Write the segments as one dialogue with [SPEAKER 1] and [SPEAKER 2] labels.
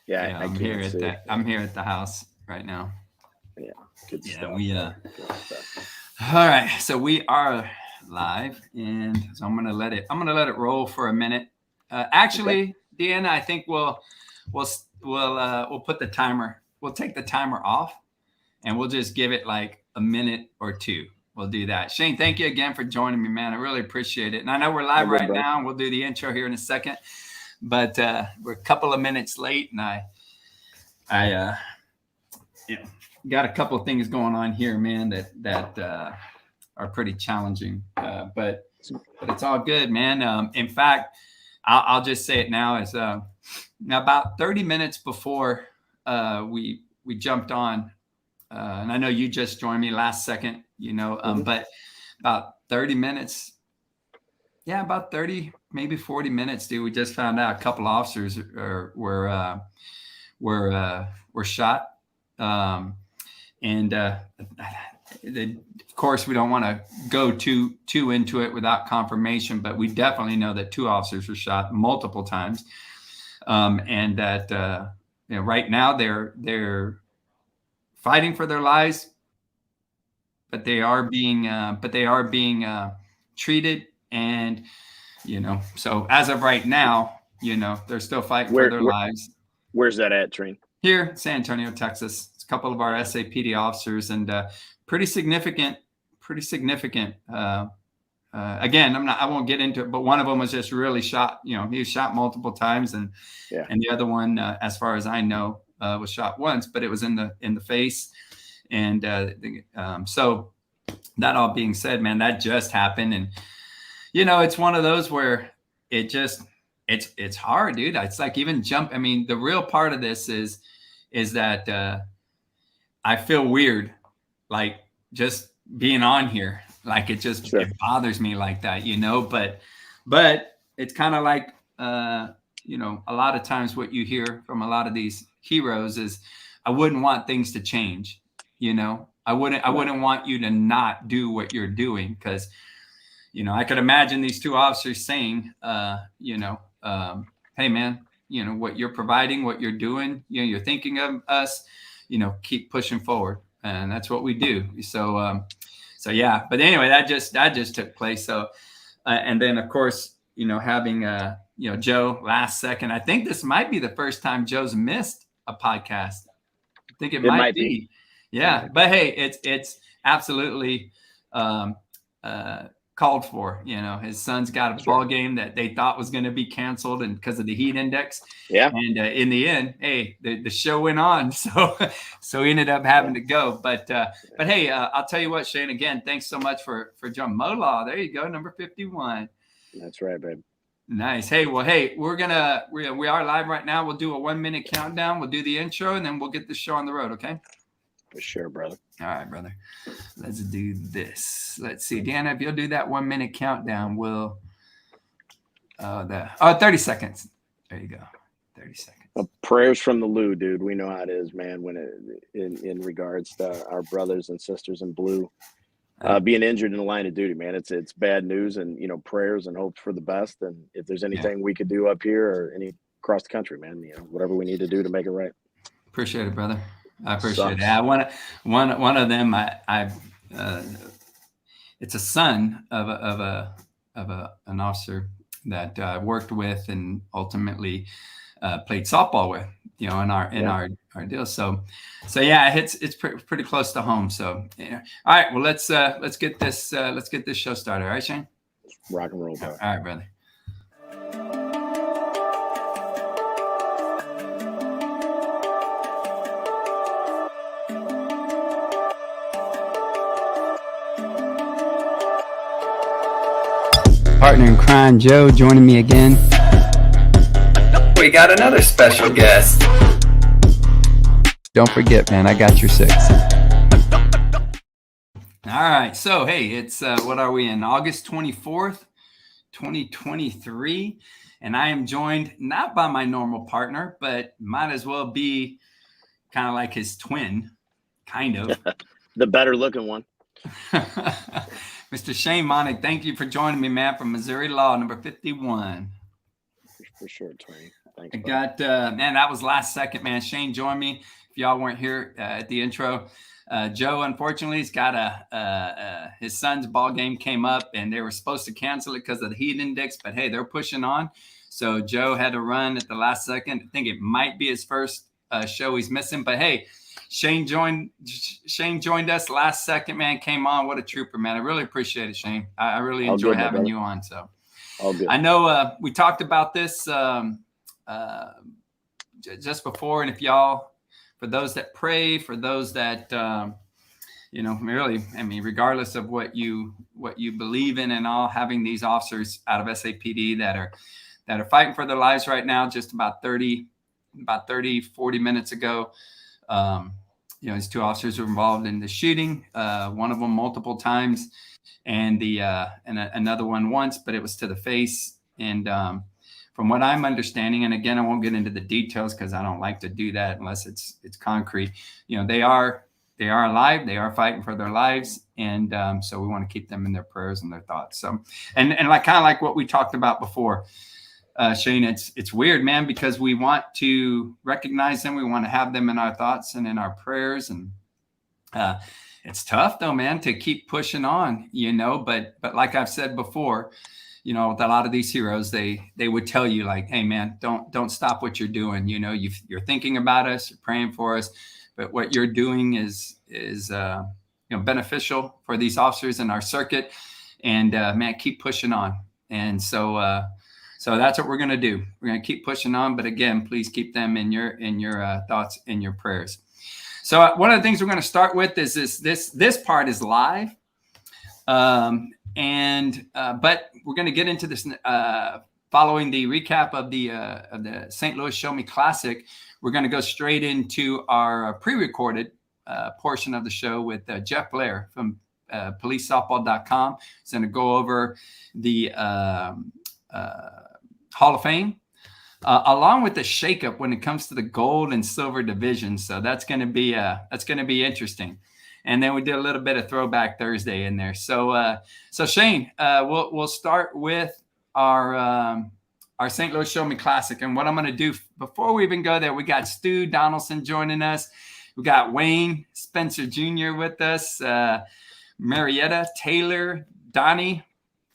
[SPEAKER 1] Yeah,
[SPEAKER 2] Yeah,
[SPEAKER 1] I
[SPEAKER 2] I'm here
[SPEAKER 1] can't
[SPEAKER 2] at
[SPEAKER 1] see.
[SPEAKER 2] that. I'm here at the house right now.
[SPEAKER 1] Yeah, good
[SPEAKER 2] Yeah,
[SPEAKER 1] stuff,
[SPEAKER 2] we
[SPEAKER 1] man. Good stuff.
[SPEAKER 2] all right. So we are live, and so I'm gonna let it roll for a minute.
[SPEAKER 1] Okay.
[SPEAKER 2] Actually, Deanna, I think we'll we'll put the timer. We'll take the timer off, and we'll just give it like a minute or two. We'll do that. Shane, thank you again for joining me, man. I really appreciate it. And I know we're
[SPEAKER 1] All
[SPEAKER 2] live
[SPEAKER 1] good,
[SPEAKER 2] right
[SPEAKER 1] brother.
[SPEAKER 2] now, and we'll do the intro here in a second. But we're a couple of minutes late, and I you know, got a couple of things going on here, man, that are pretty challenging. But it's all good, man. In fact, I'll just say it now as about 30 minutes before we jumped on, and I know you just joined me last second,
[SPEAKER 1] Hmm.
[SPEAKER 2] but about 30 minutes, yeah, about 30, maybe 40 minutes, dude. We just found out a couple officers were shot. Um, and of course, we don't want to go too into it without confirmation, but we definitely know that two officers were shot multiple times, and that right now they're fighting for their lives, but they are being treated, and so as of right now, they're still fighting for
[SPEAKER 1] Where,
[SPEAKER 2] their
[SPEAKER 1] where,
[SPEAKER 2] lives.
[SPEAKER 1] where's that at, Trini?
[SPEAKER 2] Here in San Antonio, Texas. It's a couple of our SAPD officers, and pretty significant, pretty significant. Again, I won't get into it, but one of them was just really shot. He was shot multiple times, and
[SPEAKER 1] Yeah.
[SPEAKER 2] and the other one, as far as I know, was shot once, but it was in the face. And so that all being said, man, that just happened, and it's one of those where it just it's hard, dude. It's like even jump. I mean, the real part of this is that I feel weird, like just being on here. Like
[SPEAKER 1] Sure.
[SPEAKER 2] it bothers me like that, But it's kind of like a lot of times what you hear from a lot of these heroes is, I wouldn't want things to change. I wouldn't I
[SPEAKER 1] Right.
[SPEAKER 2] wouldn't want you to not do what you're doing, because I could imagine these two officers saying, hey, man, what you're providing, what you're doing, you're thinking of us, keep pushing forward. And that's what we do. So yeah. But anyway, that just took place. So, and then of course, having, Joe last second, I think this might be the first time Joe's missed a podcast. I think it
[SPEAKER 1] It
[SPEAKER 2] might
[SPEAKER 1] might be.
[SPEAKER 2] be.
[SPEAKER 1] It
[SPEAKER 2] Yeah.
[SPEAKER 1] might be.
[SPEAKER 2] But hey, it's absolutely um, uh, called for. His son's got a
[SPEAKER 1] Sure.
[SPEAKER 2] ball game that they thought was going to be canceled, and because of the heat index,
[SPEAKER 1] Yeah.
[SPEAKER 2] and in the end, hey, the show went on, so he ended up
[SPEAKER 1] Yeah.
[SPEAKER 2] having to go. But
[SPEAKER 1] Yeah.
[SPEAKER 2] but hey, I'll tell you what, Shane. Again, thanks so much for John Molaw. There you go, number 51.
[SPEAKER 1] That's right, babe.
[SPEAKER 2] Nice. Hey, well, hey, we are live right now. We'll do a 1 minute countdown. We'll do the intro, and then we'll get the show on the road. Okay.
[SPEAKER 1] For sure, brother.
[SPEAKER 2] All right, brother. Let's do this. Let's see, Deanna, if you'll do that 1 minute countdown, we'll 30 seconds. There you go. 30 seconds.
[SPEAKER 1] Prayers from the Lou, dude. We know how it is, man. When in regards to our brothers and sisters in blue being injured in the line of duty, man, it's bad news, and prayers and hopes for the best. And if there's
[SPEAKER 2] Yeah.
[SPEAKER 1] anything we could do up here or any across the country, man, whatever we need to do to make it right.
[SPEAKER 2] Appreciate it, brother. I appreciate it.
[SPEAKER 1] Sucks.
[SPEAKER 2] I one of them. Uh, it's a son of an officer that I worked with and ultimately played softball with. In our our deal. So yeah, it's pretty close to home. So yeah. All right. Well, let's get this show started. All right, Shane.
[SPEAKER 1] Rock and roll,
[SPEAKER 2] All
[SPEAKER 1] bro.
[SPEAKER 2] right, brother. Partner in crime, Joe, joining me again. We got another special guest. Don't forget, man, I got your six. All right. So, hey, it's what are we in? August 24th, 2023. And I am joined not by my normal partner, but might as well be kind of like his twin, kind of.
[SPEAKER 1] The better looking one.
[SPEAKER 2] Mr. Shane Monick, thank you for joining me, man, from Missouri Law, number 51.
[SPEAKER 1] For sure, Trini. Thanks,
[SPEAKER 2] I
[SPEAKER 1] bud.
[SPEAKER 2] got, man, that was last second, man. Shane joined me. If y'all weren't here at the intro, Joe, unfortunately, has got his son's ball game came up and they were supposed to cancel it because of the heat index, but hey, they're pushing on. So Joe had to run at the last second. I think it might be his first show he's missing, but hey, Shane joined us last second, man, came on. What a trooper, man. I really appreciate it, Shane. I really enjoy having you on. So
[SPEAKER 1] all good.
[SPEAKER 2] I know we talked about this just before, and if y'all, for those that pray, for those that really, I mean, regardless of what you believe in and all, having these officers out of SAPD that are fighting for their lives right now. Just about 40 minutes ago, these two officers were involved in the shooting. One of them multiple times, and another one once, but it was to the face. And from what I'm understanding, and again, I won't get into the details because I don't like to do that unless it's concrete. They are alive. They are fighting for their lives, and so we want to keep them in their prayers and their thoughts. So, and like kind of like what we talked about before, Shane. It's weird, man, because we want to recognize them. We want to have them in our thoughts and in our prayers, and it's tough though, man, to keep pushing on. But like I've said before, with a lot of these heroes, they would tell you like, hey man, don't stop what you're doing. You're thinking about us, you're praying for us, but what you're doing is beneficial for these officers in our circuit, and man, keep pushing on. And so that's what we're going to do. We're going to keep pushing on, but again, please keep them in your thoughts, in your prayers. So one of the things we're going to start with is this part is live. But we're going to get into this following the recap of the St. Louis Show Me Classic. We're going to go straight into our pre-recorded portion of the show with Jeff Blair from policesoftball.com. He's going to go over the Hall of Fame, along with the shakeup when it comes to the gold and silver division. So that's going to be interesting. And then we did a little bit of Throwback Thursday in there. So Shane, we'll start with our St. Louis Show Me Classic. And what I'm going to do before we even go there, we got Stu Donaldson joining us. We got Wayne Spencer Jr. with us, Marietta Taylor, Donnie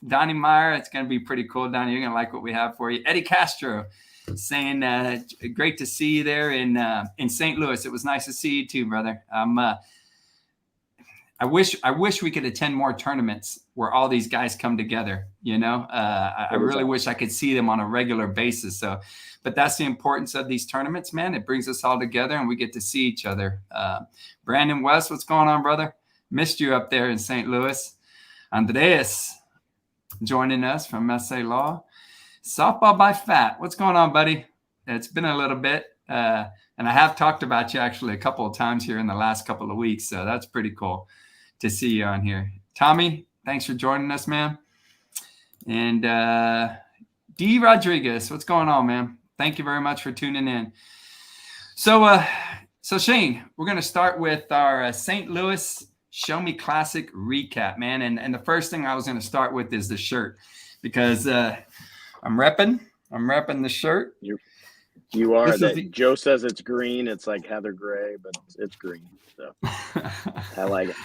[SPEAKER 2] Meyer. It's going to be pretty cool, Donnie. You're going to like what we have for you. Eddie Castro saying, great to see you there in St. Louis. It was nice to see you too, brother. I wish we could attend more tournaments where all these guys come together. I really wish I could see them on a regular basis. So, but that's the importance of these tournaments, man. It brings us all together and we get to see each other. Brandon West, what's going on, brother? Missed you up there in St. Louis. Andreas joining us from SA Law. Softball by Fat. What's going on, buddy? It's been a little bit. And I have talked about you actually a couple of times here in the last couple of weeks. So that's pretty cool to see you on here. Tommy, thanks for joining us, man. And D. Rodriguez, what's going on, man? Thank you very much for tuning in. So Shane, we're going to start with our St. Louis Show Me Classic recap, man. And the first thing I was going to start with is the shirt, because I'm repping the shirt.
[SPEAKER 1] You are. Joe says it's green. It's like heather gray, but it's green. So I like it.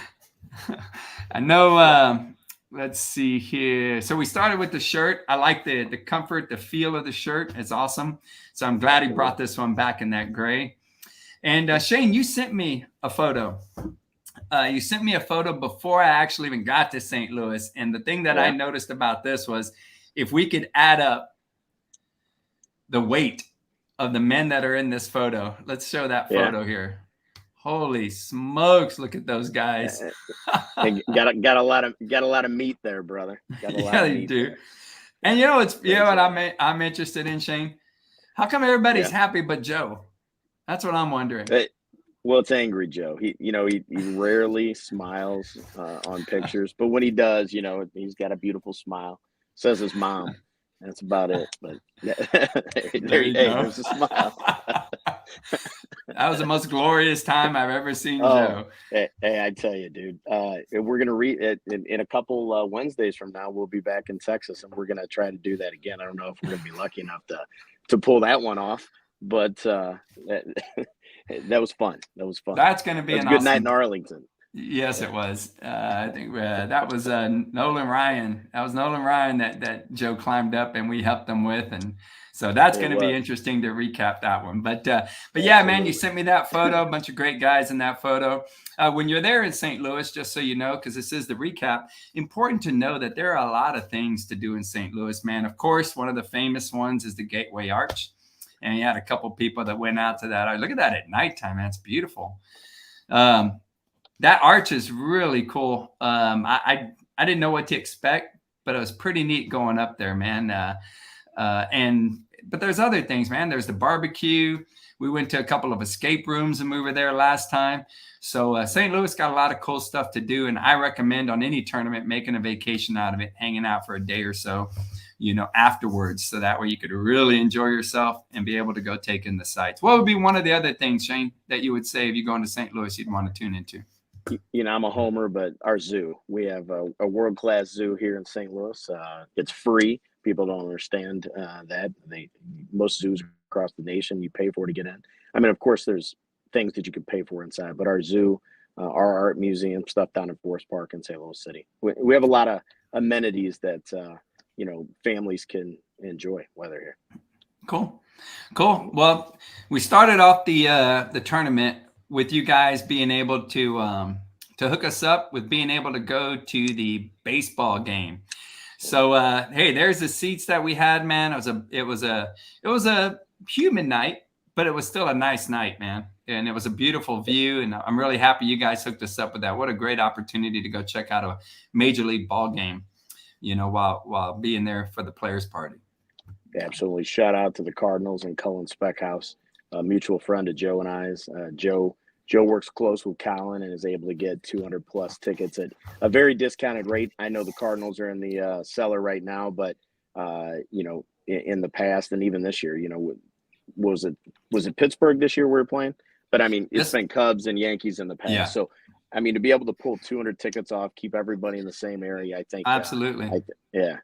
[SPEAKER 2] I know. Let's see here. So we started with the shirt. I like the comfort, the feel of the shirt. It's awesome. So I'm glad he brought this one back in that gray. And Shane, you sent me a photo. You sent me a photo before I actually even got to St. Louis. And the thing that I noticed about this was if we could add up the weight of the men that are in this photo. Let's show that photo here. Holy smokes! Look at those guys.
[SPEAKER 1] Hey, got a lot of meat there, brother. Got a lot of meat
[SPEAKER 2] do.
[SPEAKER 1] There.
[SPEAKER 2] And I'm interested in, Shane. How come everybody's happy but Joe? That's what I'm wondering.
[SPEAKER 1] Well, it's Angry Joe. He rarely smiles on pictures, but when he does, he's got a beautiful smile. Says his mom. That's about it. But there's a smile.
[SPEAKER 2] That was the most glorious time I've ever seen Joe.
[SPEAKER 1] Hey, I tell you, dude. We're gonna read it in a couple Wednesdays from now. We'll be back in Texas, and we're gonna try to do that again. I don't know if we're gonna be lucky enough to pull that one off, but that, that was fun. That was fun.
[SPEAKER 2] That's going to be
[SPEAKER 1] That's
[SPEAKER 2] an
[SPEAKER 1] a good
[SPEAKER 2] awesome
[SPEAKER 1] night in Arlington.
[SPEAKER 2] Yes, it was. I think that was Nolan Ryan. That was Nolan Ryan that Joe climbed up and we helped them with, and so that's going to be interesting to recap that one. But yeah, man, you sent me that photo. A bunch of great guys in that photo. When you're there in St. Louis, just so you know, because this is the recap, important to know that there are a lot of things to do in St. Louis, man. Of course, one of the famous ones is the Gateway Arch, and you had a couple people that went out to that. Look at that at nighttime, man. It's beautiful. That arch is really cool. I didn't know what to expect, but it was pretty neat going up there, man. But there's other things, man. There's the barbecue. We went to a couple of escape rooms when we were there last time. So St. Louis got a lot of cool stuff to do, and I recommend on any tournament making a vacation out of it, hanging out for a day or so, afterwards, so that way you could really enjoy yourself and be able to go take in the sights. What would be one of the other things, Shane, that you would say if you go into St. Louis you'd want to tune into?
[SPEAKER 1] I'm a homer, but our zoo, we have a world-class zoo here in St. Louis. It's free. People don't understand that. Most zoos across the nation, you pay for to get in. I mean, of course, there's things that you could pay for inside, but our zoo, our art museum, stuff down in Forest Park in St. Louis City. We have a lot of amenities that, families can enjoy while they're here.
[SPEAKER 2] Cool. Well, we started off the tournament with you guys being able to hook us up with being able to go to the baseball game. So hey, there's the seats that we had, man. It was a humid night, but it was still a nice night, man. And it was a beautiful view, and I'm really happy you guys hooked us up with that. What a great opportunity to go check out a major league ball game, while being there for the players' party.
[SPEAKER 1] Absolutely. Shout out to the Cardinals and Cullen Speckhouse, a mutual friend of Joe and I's. Joe works close with Colin and is able to get 200 plus tickets at a very discounted rate. I know the Cardinals are in the cellar right now, but in the past and even this year, was it Pittsburgh this year we were playing? But I mean, it's been Cubs and Yankees in the past.
[SPEAKER 2] Yeah.
[SPEAKER 1] So, I mean, to be able to pull 200 tickets off, keep everybody in the same area, I think.
[SPEAKER 2] Absolutely.
[SPEAKER 1] Yeah.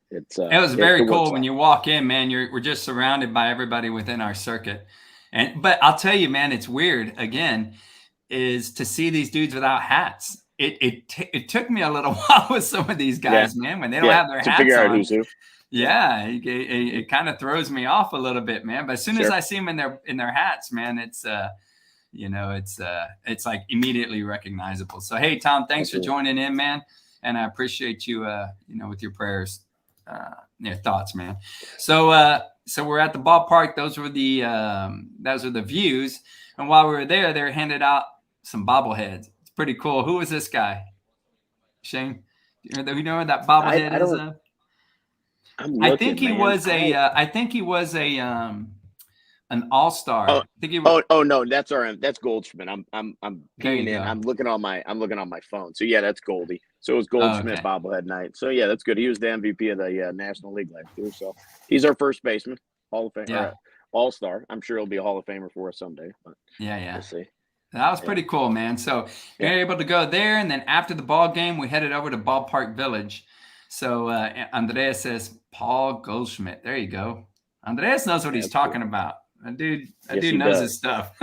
[SPEAKER 1] It
[SPEAKER 2] was very cool when you walk in, man. We're just surrounded by everybody within our circuit. But I'll tell you, man, it's weird again, is to see these dudes without hats. It took me a little while with some of these guys, man, when they don't have their hats
[SPEAKER 1] to figure out
[SPEAKER 2] on.
[SPEAKER 1] Who's who.
[SPEAKER 2] Yeah, it kind of throws me off a little bit, man. But as soon as I see them in their hats, man, it's like immediately recognizable. So hey, Tom, thanks for joining in, man, and I appreciate you, with your prayers, thoughts, man. So we're at the ballpark. Those were the views. And while we were there, they handed out some bobbleheads. It's pretty cool. Who was this guy? Shane? Do you know where that bobblehead is? I think he was an all-star.
[SPEAKER 1] No, that's Goldschmidt. I'm peeing in. I'm looking on my phone. So yeah, that's Goldie. So it was Goldschmidt bobblehead night. So yeah, that's good. He was the MVP of the National League last year. So he's our first baseman, Hall of Fame, all-star. I'm sure he'll be a Hall of Famer for us someday. But we'll see.
[SPEAKER 2] That was pretty cool, man. So we were able to go there, and then after the ball game, we headed over to Ballpark Village. So Andreas says Paul Goldschmidt. There you go. Andreas knows what he's talking about. That dude knows his stuff.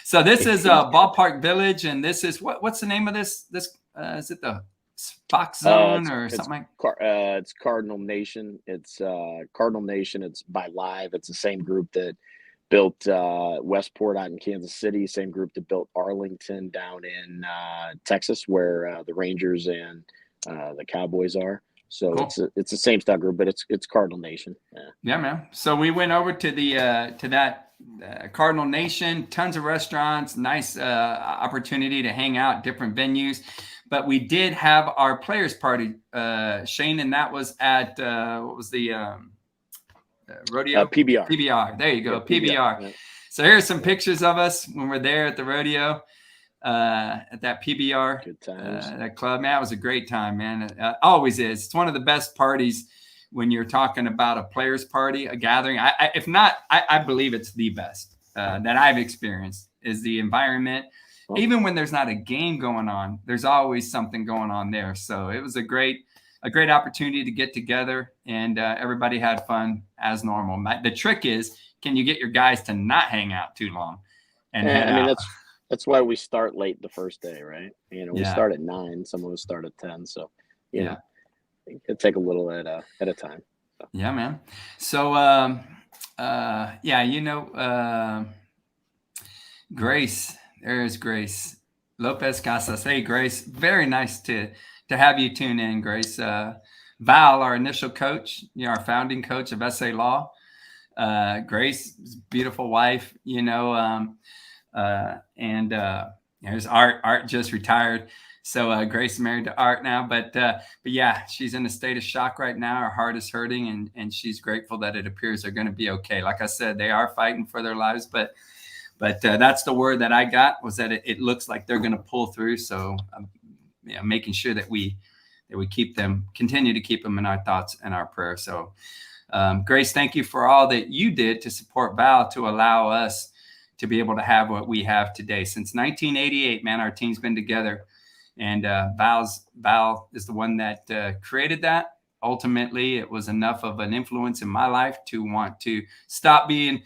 [SPEAKER 2] So this is Ballpark Village, and this is what's the name of this? Is it the Fox Zone or something?
[SPEAKER 1] It's Cardinal Nation. It's Cardinal Nation. It's by Live. It's the same group that built Westport out in Kansas City. Same group that built Arlington down in Texas, where the Rangers and the Cowboys are. So cool. It's the same style group, but it's Cardinal Nation.
[SPEAKER 2] Yeah, man. So we went over to that Cardinal Nation. Tons of restaurants, nice opportunity to hang out, different venues. But we did have our players party, Shane, and that was at what was the rodeo?
[SPEAKER 1] PBR.
[SPEAKER 2] PBR. There you go,
[SPEAKER 1] yeah,
[SPEAKER 2] PBR. Yeah. So here's some pictures of us when we're there at the rodeo. At that PBR,
[SPEAKER 1] good times.
[SPEAKER 2] That club, man, it was a great time, man. It always is. It's one of the best parties when you're talking about a players party, a gathering. If not, I believe it's the best that I've experienced is the environment. Even when there's not a game going on, there's always something going on there. So it was a great a great opportunity to get together, and everybody had fun as normal. The trick is, can you get your guys to not hang out too long and head
[SPEAKER 1] I mean,
[SPEAKER 2] out?
[SPEAKER 1] that's why we start late the first day, right? You know, we
[SPEAKER 2] Yeah.
[SPEAKER 1] start at 9. Some of us start at 10. So, you
[SPEAKER 2] Yeah.
[SPEAKER 1] know, it take a little at a time. So.
[SPEAKER 2] Yeah, man. So, yeah, Grace, there's Grace Lopez Casas. Hey, Grace, very nice to have you tune in, Grace. Val, our initial coach, our founding coach of SA Law. Grace, beautiful wife, and there's Art. Art just retired. So Grace is married to Art now, but yeah, she's in a state of shock right now. Her heart is hurting, and she's grateful that it appears they're going to be okay. Like I said, they are fighting for their lives, but that's the word that I got, was that it looks like they're going to pull through. So making sure that we continue to keep them in our thoughts and our prayers. So Grace, thank you for all that you did to support Val to allow us to be able to have what we have today. Since 1988, man, our team's been together. And Val is the one that created that. Ultimately, it was enough of an influence in my life to want to stop being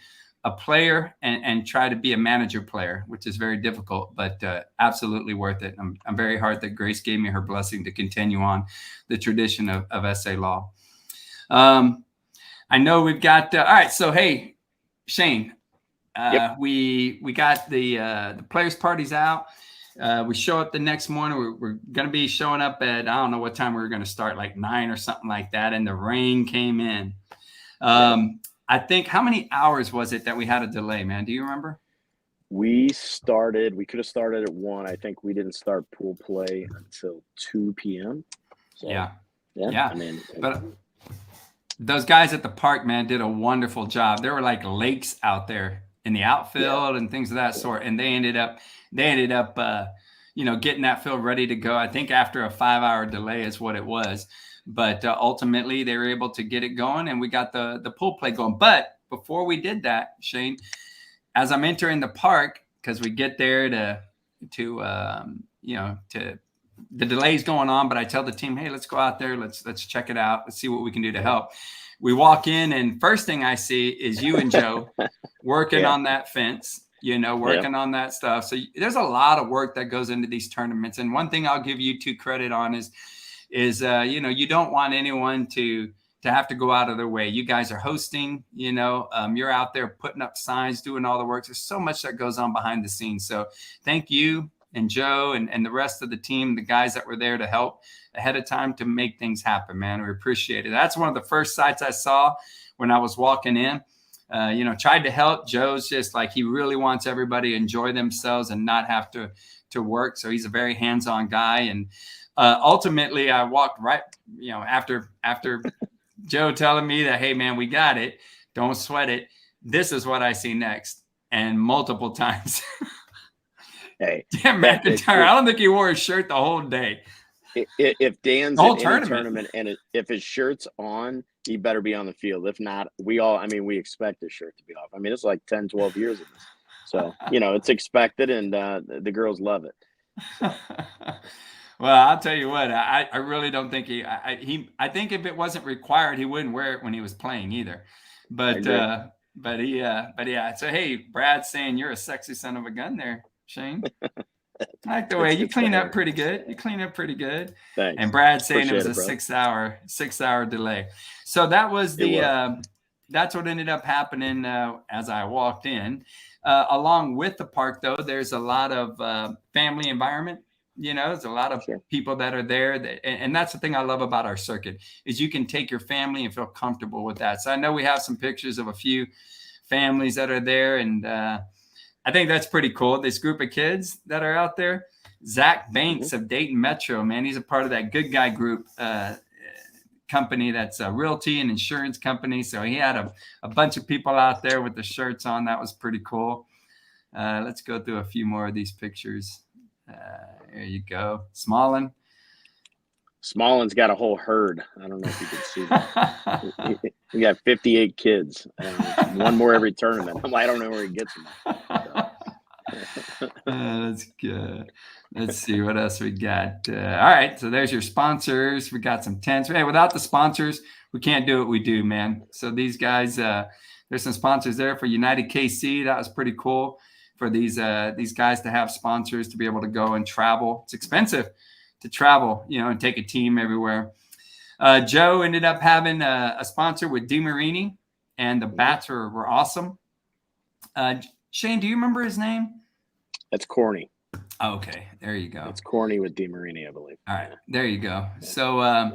[SPEAKER 2] a player and try to be a manager player, which is very difficult, but absolutely worth it. I'm very hard that Grace gave me her blessing to continue on the tradition of SA Law. I know we've got, all right. So, hey, Shane,
[SPEAKER 1] Yep.
[SPEAKER 2] we got the players' parties out. We show up the next morning. We're going to be showing up at, I don't know what time we were going to start, like 9 or something like that. And the rain came in. I think, how many hours was it that we had a delay, man? Do you remember?
[SPEAKER 1] We could have started at 1. I think we didn't start pool play until 2 p.m. So,
[SPEAKER 2] Yeah.
[SPEAKER 1] I mean,
[SPEAKER 2] but those guys at the park, man, did a wonderful job. There were like lakes out there in the outfield and things of that sort. And they ended up, getting that field ready to go. I think after a 5-hour delay is what it was. But ultimately, they were able to get it going, and we got the pool play going. But before we did that, Shane, as I'm entering the park, because we get there to the delay's going on, but I tell the team, hey, let's go out there, let's check it out, let's see what we can do to help. We walk in, and first thing I see is you and Joe working on that fence, working on that stuff. So there's a lot of work that goes into these tournaments. And one thing I'll give you 2 credit on is you don't want anyone to have to go out of their way. You guys are hosting, you're out there putting up signs, doing all the work. There's so much that goes on behind the scenes. So thank you and Joe and the rest of the team, the guys that were there to help ahead of time to make things happen, man. We appreciate it. That's one of the first sights I saw when I was walking in. Tried to help. Joe's just like, he really wants everybody to enjoy themselves and not have to work. So he's a very hands-on guy. And ultimately, I walked right, after Joe telling me that, hey, man, we got it. Don't sweat it. This is what I see next. And multiple times.
[SPEAKER 1] Hey,
[SPEAKER 2] Dan McIntyre, I don't think he wore his shirt the whole day.
[SPEAKER 1] If Dan's
[SPEAKER 2] in
[SPEAKER 1] a tournament and if his shirt's on, he better be on the field. If not, we expect his shirt to be off. I mean, it's like 10, 12 years of this. So, it's expected, and the girls love it. So.
[SPEAKER 2] Well, I'll tell you what, I really don't think I think if it wasn't required, he wouldn't wear it when he was playing either. But yeah. So, hey, Brad's saying you're a sexy son of a gun there, Shane. I like the way you clean up pretty good. Thanks. And Brad's saying it was a 6-hour delay. So that was that's what ended up happening as I walked in. Along with the park, though, there's a lot of family environment. There's a lot of people that are there. And that's the thing I love about our circuit is you can take your family and feel comfortable with that. So I know we have some pictures of a few families that are there. And I think that's pretty cool. This group of kids that are out there, Zach Banks of Dayton Metro, man, he's a part of that Good Guy Group company that's a realty and insurance company. So he had a bunch of people out there with the shirts on. That was pretty cool. Let's go through a few more of these pictures. There you go. Smallin's
[SPEAKER 1] got a whole herd. I don't know if you can see that. We got 58 kids. One more every tournament. I don't know where he gets them. So.
[SPEAKER 2] That's good. Let's see what else we got. All right, so there's your sponsors. We got some tents. Hey, without the sponsors, we can't do what we do, man. So these guys, there's some sponsors there for United KC. That was pretty cool for these guys to have sponsors to be able to go and travel. It's expensive to travel, and take a team everywhere. Joe ended up having a sponsor with DeMarini, and the bats were awesome. Shane, do you remember his name?
[SPEAKER 1] That's Corny.
[SPEAKER 2] Okay, there you go.
[SPEAKER 1] It's Corny with DeMarini, I believe.
[SPEAKER 2] All right, there you go. Yeah.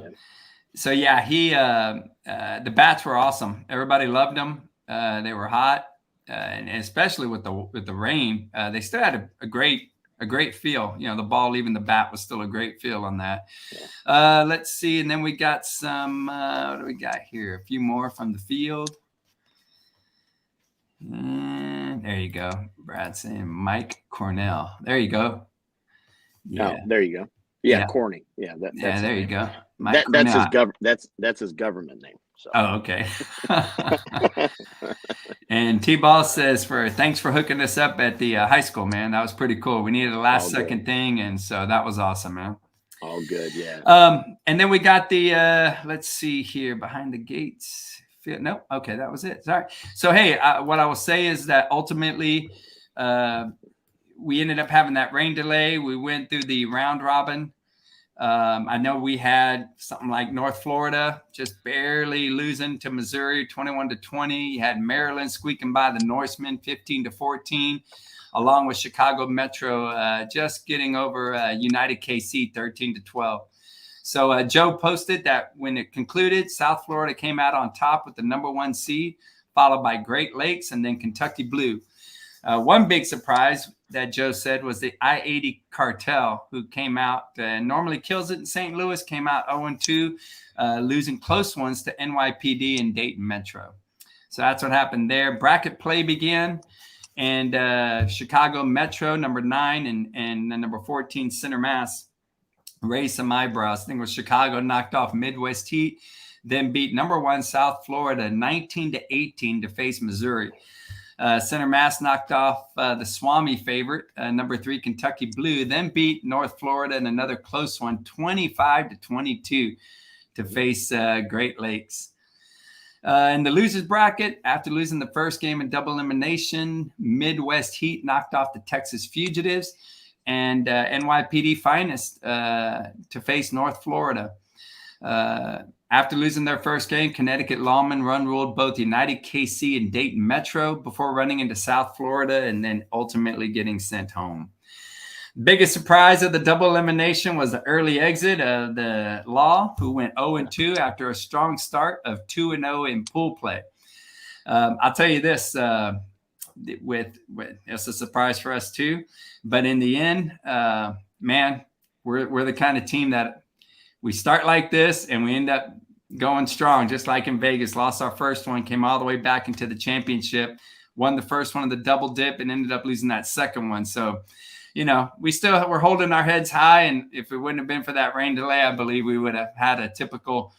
[SPEAKER 2] So yeah, he the bats were awesome. Everybody loved them. They were hot, and especially with the rain, they still had a great feel. The ball leaving the bat was still a great feel on that. Let's see, and then we got some. What do we got here? A few more from the field. And there you go. Brad saying Mike Cornell. There you go.
[SPEAKER 1] Yeah. Oh, there you go. Yeah. Corny. Yeah. That's
[SPEAKER 2] there you go.
[SPEAKER 1] That's his government name. So.
[SPEAKER 2] Oh, okay. And T-Ball says thanks for hooking us up at the high school, man. That was pretty cool. We needed a last second thing, and so that was awesome, man.
[SPEAKER 1] All good, yeah.
[SPEAKER 2] And then we got the let's see here, behind the gates. Nope. Okay, that was it. Sorry. So hey, what I will say is that ultimately, we ended up having that rain delay. We went through the round robin. I know we had something like North Florida just barely losing to Missouri 21-20. You had Maryland squeaking by the Norsemen 15-14, along with Chicago Metro just getting over United KC 13-12. So Joe posted that when it concluded, South Florida came out on top with the #1 seed, followed by Great Lakes and then Kentucky Blue. One big surprise that Joe said was the I-80 Cartel, who came out and normally kills it in St. Louis, came out 0-2, losing close ones to NYPD and Dayton Metro. So that's what happened there. Bracket play began, and Chicago Metro, #9, and the #14 Center Mass raised some eyebrows. I think it was Chicago knocked off Midwest Heat, then beat #1 South Florida 19-18 to face Missouri. Center Mass knocked off the Swami favorite, #3 Kentucky Blue, then beat North Florida in another close one, 25-22 to face Great Lakes. In the losers bracket, after losing the first game in double elimination, Midwest Heat knocked off the Texas Fugitives and NYPD Finest to face North Florida. After losing their first game, Connecticut Lawmen run-ruled both United KC and Dayton Metro before running into South Florida and then ultimately getting sent home. Biggest surprise of the double elimination was the early exit of the Law, who went 0-2 after a strong start of 2-0 in pool play. I'll tell you this, it's a surprise for us too, but in the end, man, we're the kind of team that we start like this and we end up going strong, just like in Vegas. Lost our first one, came all the way back into the championship, won the first one of the double dip, and ended up losing that second one. So, we're holding our heads high. And if it wouldn't have been for that rain delay, I believe we would have had a typical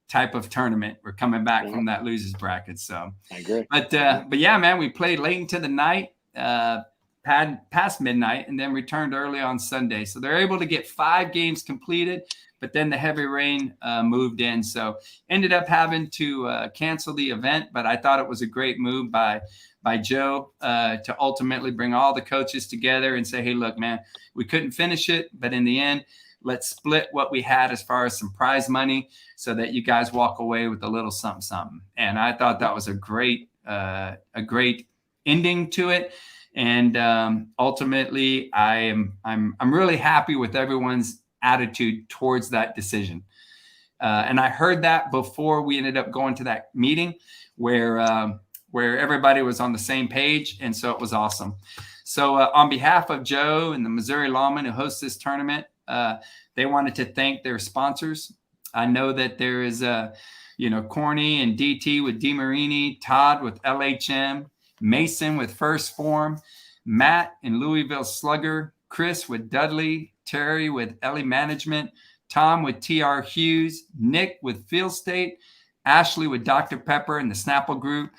[SPEAKER 2] type of tournament. We're coming back from that losers bracket. So
[SPEAKER 1] I agree.
[SPEAKER 2] But yeah, man, we played late into the night, past midnight, and then returned early on Sunday. So they're able to get 5 games completed. But then the heavy rain moved in. So ended up having to cancel the event. But I thought it was a great move by Joe to ultimately bring all the coaches together and say, hey, look, man, we couldn't finish it. But in the end, let's split what we had as far as some prize money so that you guys walk away with a little something, something. And I thought that was a great ending to it. And ultimately, I'm really happy with everyone's attitude towards that decision. And I heard that before we ended up going to that meeting where everybody was on the same page. And so it was awesome. So on behalf of Joe and the Missouri Lawmen who host this tournament, they wanted to thank their sponsors. I know that there is Corny and DT with DeMarini, Todd with LHM, Mason with First Form, Matt and Louisville Slugger, Chris with Dudley, Terry with Ellie Management, Tom with TR Hughes, Nick with Field State, Ashley with Dr. Pepper and the Snapple Group,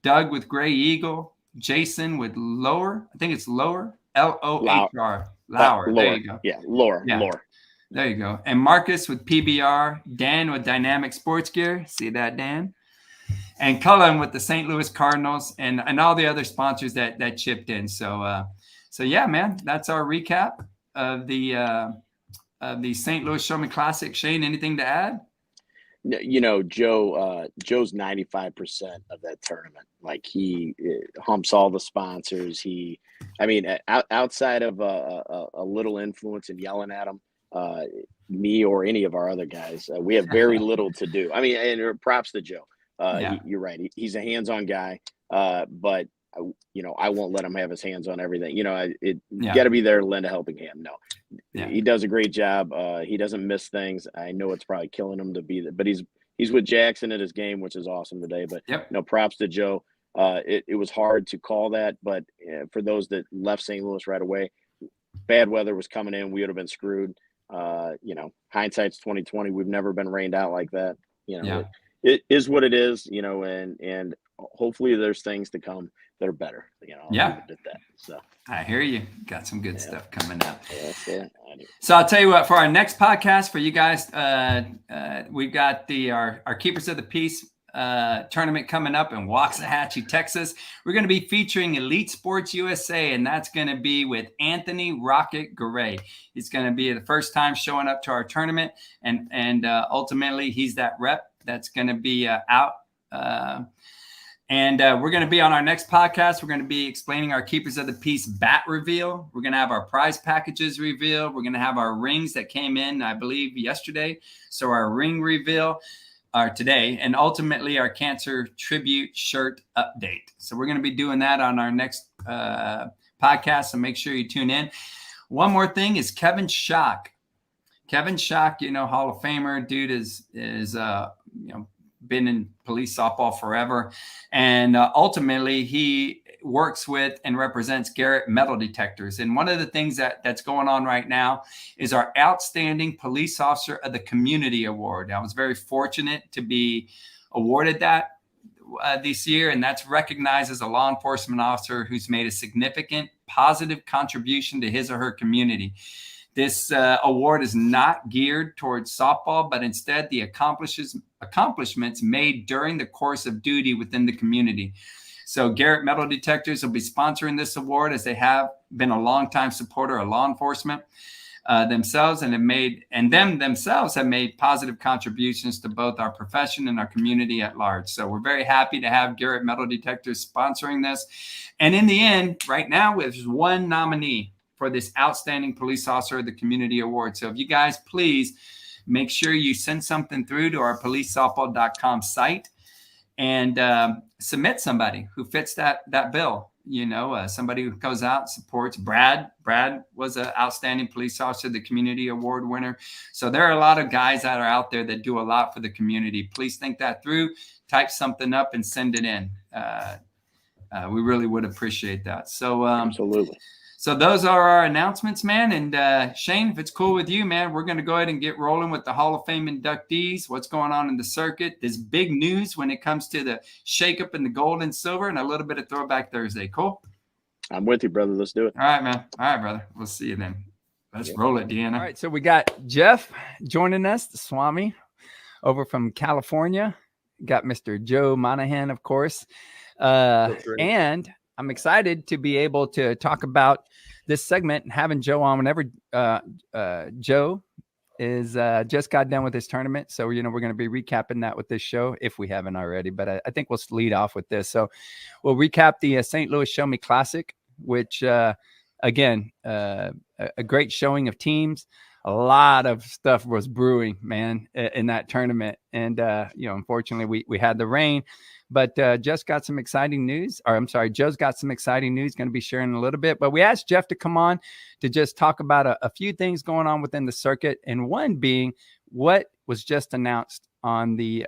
[SPEAKER 2] Doug with Gray Eagle, Jason with Lower. I think it's Lower. Lohr. Lower. There you go.
[SPEAKER 1] Yeah, Lohr.
[SPEAKER 2] Yeah.
[SPEAKER 1] Lohr.
[SPEAKER 2] There you go. And Marcus with PBR. Dan with Dynamic Sports Gear. See that, Dan? And Cullen with the St. Louis Cardinals, and all the other sponsors that chipped in. So yeah, man, that's our recap of the St. Louis Showman Classic. Shane, anything to add?
[SPEAKER 1] You know, Joe's 95% of that tournament. Like, he humps all the sponsors. Outside of a little influence and yelling at him, me or any of our other guys, we have very little to do. I mean, and props to Joe. You're right. He's a hands-on guy, but I won't let him have his hands on everything. You got to be there to lend a helping hand. No, he does a great job. He doesn't miss things. I know it's probably killing him to be there, but he's with Jackson at his game, which is awesome today. But props to Joe. It was hard to call that, but for those that left St. Louis right away, bad weather was coming in. We would have been screwed. Hindsight's 2020. We've never been rained out like that. It is what it is, and hopefully there's things to come that are better. I'll leave it at that. So
[SPEAKER 2] I hear you. Got some good stuff coming up.
[SPEAKER 1] Yeah,
[SPEAKER 2] so I'll tell you what, for our next podcast for you guys, we've got our Keepers of the Peace tournament coming up in Waxahachie, Texas. We're going to be featuring Elite Sports USA, and that's going to be with Anthony Rocket Garay. He's going to be the first time showing up to our tournament, and ultimately he's that rep that's going to be out. And we're going to be on our next podcast. We're going to be explaining our Keepers of the Peace bat reveal. We're going to have our prize packages reveal. We're going to have our rings that came in, I believe, yesterday. So our ring reveal today, and ultimately our cancer tribute shirt update. So we're going to be doing that on our next podcast. So make sure you tune in. One more thing is Kevin Schock. Kevin Schock, Hall of Famer, dude is been in police softball forever. And ultimately he works with and represents Garrett Metal Detectors. And one of the things that's going on right now is our Outstanding Police Officer of the Community Award. I was very fortunate to be awarded that this year, and that's recognized as a law enforcement officer who's made a significant positive contribution to his or her community. This award is not geared towards softball, but instead the accomplishments made during the course of duty within the community. So Garrett Metal Detectors will be sponsoring this award, as they have been a longtime supporter of law enforcement themselves, and themselves have made positive contributions to both our profession and our community at large. So we're very happy to have Garrett Metal Detectors sponsoring this. And in the end, right now, there's one nominee for this Outstanding Police Officer of the Community Award. So if you guys please make sure you send something through to our policesoftball.com site and submit somebody who fits that bill. Somebody who goes out and supports. Brad was an Outstanding Police Officer, the Community Award winner. So there are a lot of guys that are out there that do a lot for the community. Please think that through, type something up and send it in. We really would appreciate that. So
[SPEAKER 1] absolutely.
[SPEAKER 2] So those are our announcements, man. And Shane, if it's cool with you, man, we're going to go ahead and get rolling with the Hall of Fame inductees, what's going on in the circuit. There's big news when it comes to the shakeup in the gold and silver, and a little bit of Throwback Thursday. Cool?
[SPEAKER 1] I'm with you, brother. Let's do it.
[SPEAKER 2] All right, man. All right, brother. We'll see you then. Let's roll it, Deanna. All right, so we got Jeff joining us, the Swami, over from California. Got Mr. Joe Monahan, of course. And I'm excited to be able to talk about this segment and having Joe on whenever Joe is just got done with his tournament. So, we're going to be recapping that with this show if we haven't already, but I think we'll lead off with this. So we'll recap the St. Louis Show Me Classic, which again, a great showing of teams. A lot of stuff was brewing, man, in that tournament. And, unfortunately we had the rain. But Joe's got some exciting news. Going to be sharing a little bit. But we asked Jeff to come on to just talk about a few things going on within the circuit, and one being what was just announced on the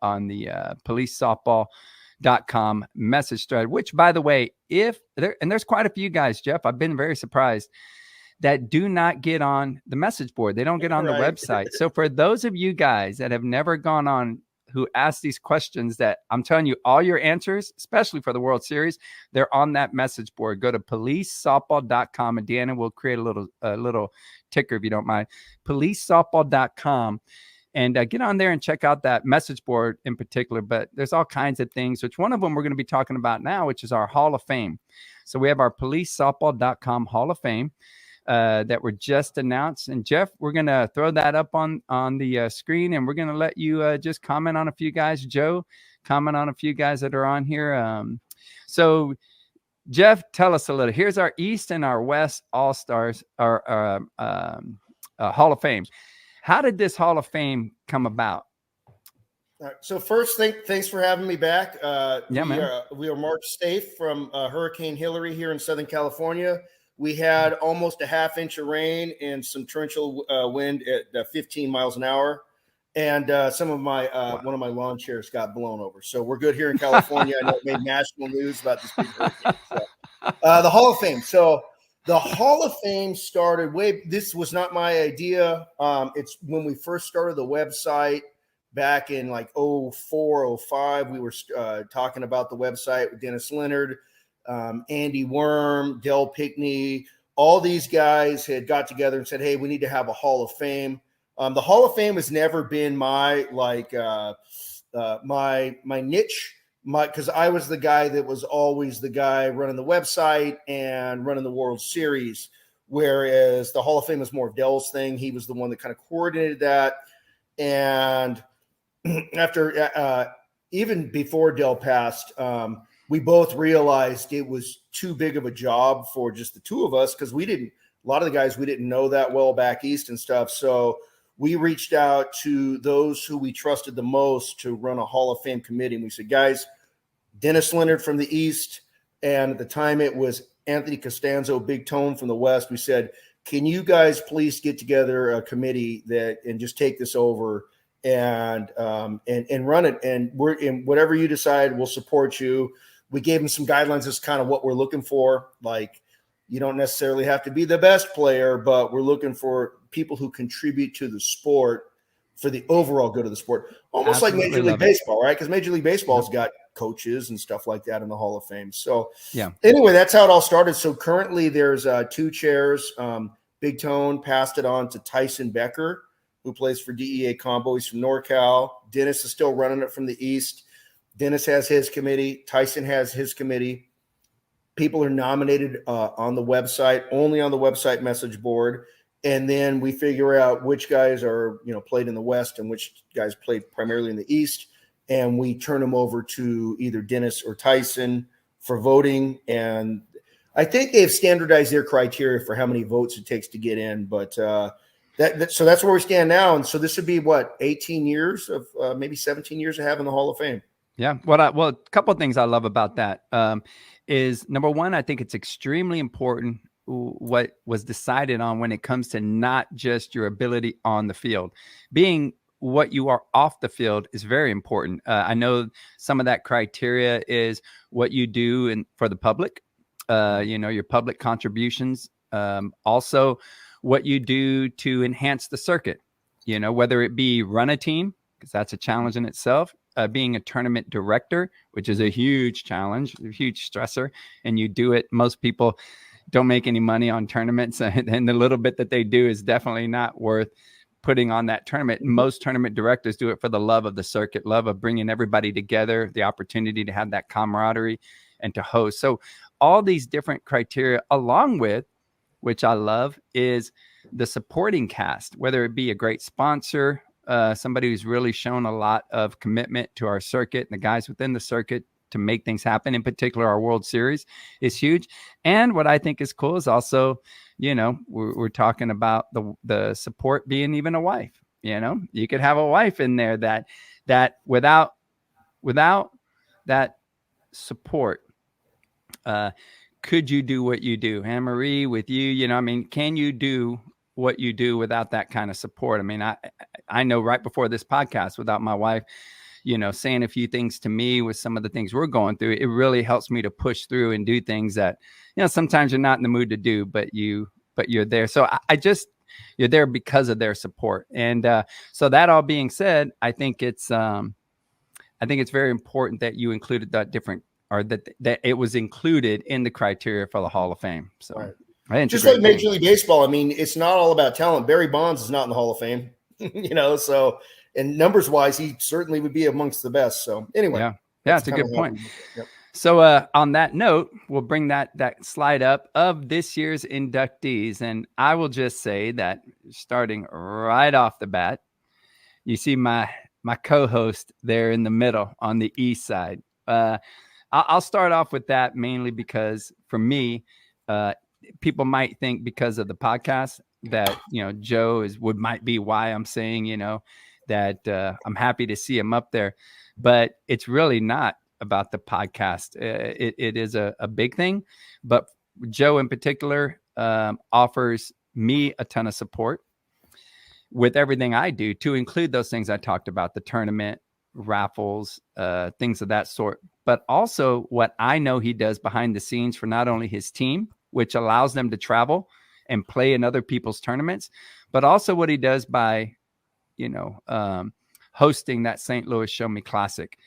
[SPEAKER 2] policesoftball.com message thread. Which, by the way, there's quite a few guys, Jeff, I've been very surprised, that do not get on the message board. They don't get on the website. So for those of you guys that have never gone on who asked these questions that I'm telling you, all your answers, especially for the World Series, they're on that message board. Go to policesoftball.com, and Deanna will create a little ticker if you don't mind. policesoftball.com. And get on there and check out that message board in particular. But there's all kinds of things, which one of them we're going to be talking about now, which is our Hall of Fame. So we have our policesoftball.com Hall of Fame that were just announced. And Jeff, we're going to throw that up on the screen, and we're going to let you just comment on a few guys. Joe, comment on a few guys that are on here. So Jeff, tell us a little. Here's our East and our West All-Stars, our Hall of Fame. How did this Hall of Fame come about?
[SPEAKER 3] All right, so first, thanks for having me back. We are Mark Stafe from Hurricane Hillary here in Southern California. We had almost a half-inch of rain and some torrential wind at 15 miles an hour. And some of my one of my lawn chairs got blown over. So we're good here in California. I know it made national news about this big hurricane. So, the Hall of Fame. So the Hall of Fame started this was not my idea. It's when we first started the website back in like 04, 05. We were talking about the website with Dennis Leonard, Andy Worm, Del Pickney. All these guys had got together and said, hey, we need to have a Hall of Fame. The Hall of Fame has never been my my niche. Because I was the guy that was always the guy running the website and running the World Series, whereas the Hall of Fame is more of Dell's thing. He was the one that kind of coordinated that. And after even before Dell passed, we both realized it was too big of a job for just the two of us, because a lot of the guys we didn't know that well back east and stuff. So we reached out to those who we trusted the most to run a Hall of Fame committee. And we said, guys, Dennis Leonard from the East, and at the time it was Anthony Costanzo, Big Tone from the West. We said, can you guys please get together a committee and just take this over and run it? And we're in whatever you decide, we'll support you. We gave them some guidelines as kind of what we're looking for. Like, you don't necessarily have to be the best player, but we're looking for people who contribute to the sport for the overall good of the sport. Almost
[SPEAKER 2] Absolutely
[SPEAKER 3] like Major League Baseball, right? Because Major League Baseball's got coaches and stuff like that in the Hall of Fame. So anyway, that's how it all started. So currently there's 2 chairs. Big Tone passed it on to Tyson Becker, who plays for DEA Combo. He's from NorCal. Dennis is still running it from the East. Dennis has his committee. Tyson has his committee. People are nominated on the website, only on the website message board. And then we figure out which guys are, played in the West and which guys played primarily in the East. And we turn them over to either Dennis or Tyson for voting. And I think they've standardized their criteria for how many votes it takes to get in. But so that's where we stand now. And so this would be 18 years of maybe 17 years of having the Hall of Fame.
[SPEAKER 2] Yeah. Well, a couple of things I love about that is, number one, I think it's extremely important what was decided on when it comes to not just your ability on the field. Being what you are off the field is very important. I know some of that criteria is what you do for the public, your public contributions. Also, what you do to enhance the circuit, whether it be run a team, because that's a challenge in itself. Being a tournament director, which is a huge challenge, a huge stressor, and you do it. Most people don't make any money on tournaments, and the little bit that they do is definitely not worth putting on that tournament. Most tournament directors do it for the love of the circuit, love of bringing everybody together, the opportunity to have that camaraderie and to host. So all these different criteria, along with, which I love, is the supporting cast, whether it be a great sponsor, somebody who's really shown a lot of commitment to our circuit and the guys within the circuit to make things happen. In particular, our World Series is huge. And what I think is cool is also, we're talking about the support being even a wife. You could have a wife in there that without that support, could you do what you do? Anne-Marie, with you, can you do what you do without that kind of support? I know right before this podcast, without my wife, saying a few things to me with some of the things we're going through, it really helps me to push through and do things that, sometimes you're not in the mood to do, but you're there. So you're there because of their support. And so that all being said, I think it's I think it's very important that you included that that it was included in the criteria for the Hall of Fame. So
[SPEAKER 3] Right.
[SPEAKER 2] I think
[SPEAKER 3] Just like Major League Baseball, I mean, it's not all about talent. Barry Bonds is not in the Hall of Fame, so, and numbers wise, he certainly would be amongst the best. So anyway.
[SPEAKER 2] Yeah, it's a good point.
[SPEAKER 3] Yep.
[SPEAKER 2] So on that note, we'll bring that slide up of this year's inductees. And I will just say that starting right off the bat, you see my co-host there in the middle on the east side. I'll start off with that mainly because for me, people might think because of the podcast that, Joe might be why I'm saying, that I'm happy to see him up there, but it's really not about the podcast. It is a big thing, but Joe in particular offers me a ton of support with everything I do, to include those things I talked about, the tournament, raffles, things of that sort, but also what I know he does behind the scenes for not only his team, which allows them to travel and play in other people's tournaments, but also what he does by, hosting that St. Louis Show Me Classic,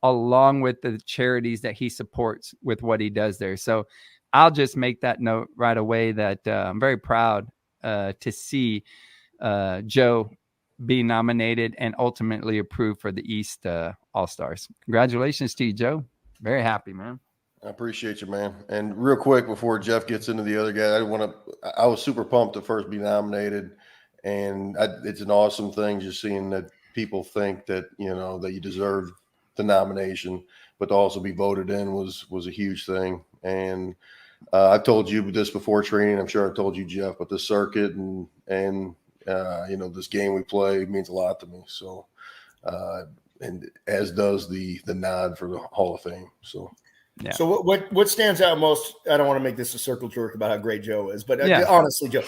[SPEAKER 2] along with the charities that he supports with what he does there. So I'll just make that note right away that I'm very proud to see Joe be nominated and ultimately approved for the East All-Stars. Congratulations to you, Joe. Very happy, man.
[SPEAKER 4] I appreciate you, man. And real quick before Jeff gets into the other guy, I was super pumped to first be nominated, and it's an awesome thing just seeing that people think that, that you deserve the nomination, but to also be voted in was a huge thing. And I've told you this before, Trini, and I'm sure I've told you, Jeff, but this circuit and this game we play means a lot to me. So, and as does the nod for the Hall of Fame. So,
[SPEAKER 2] yeah.
[SPEAKER 3] So what stands out most? I don't want to make this a circle jerk about how great Joe is, but honestly, Joe,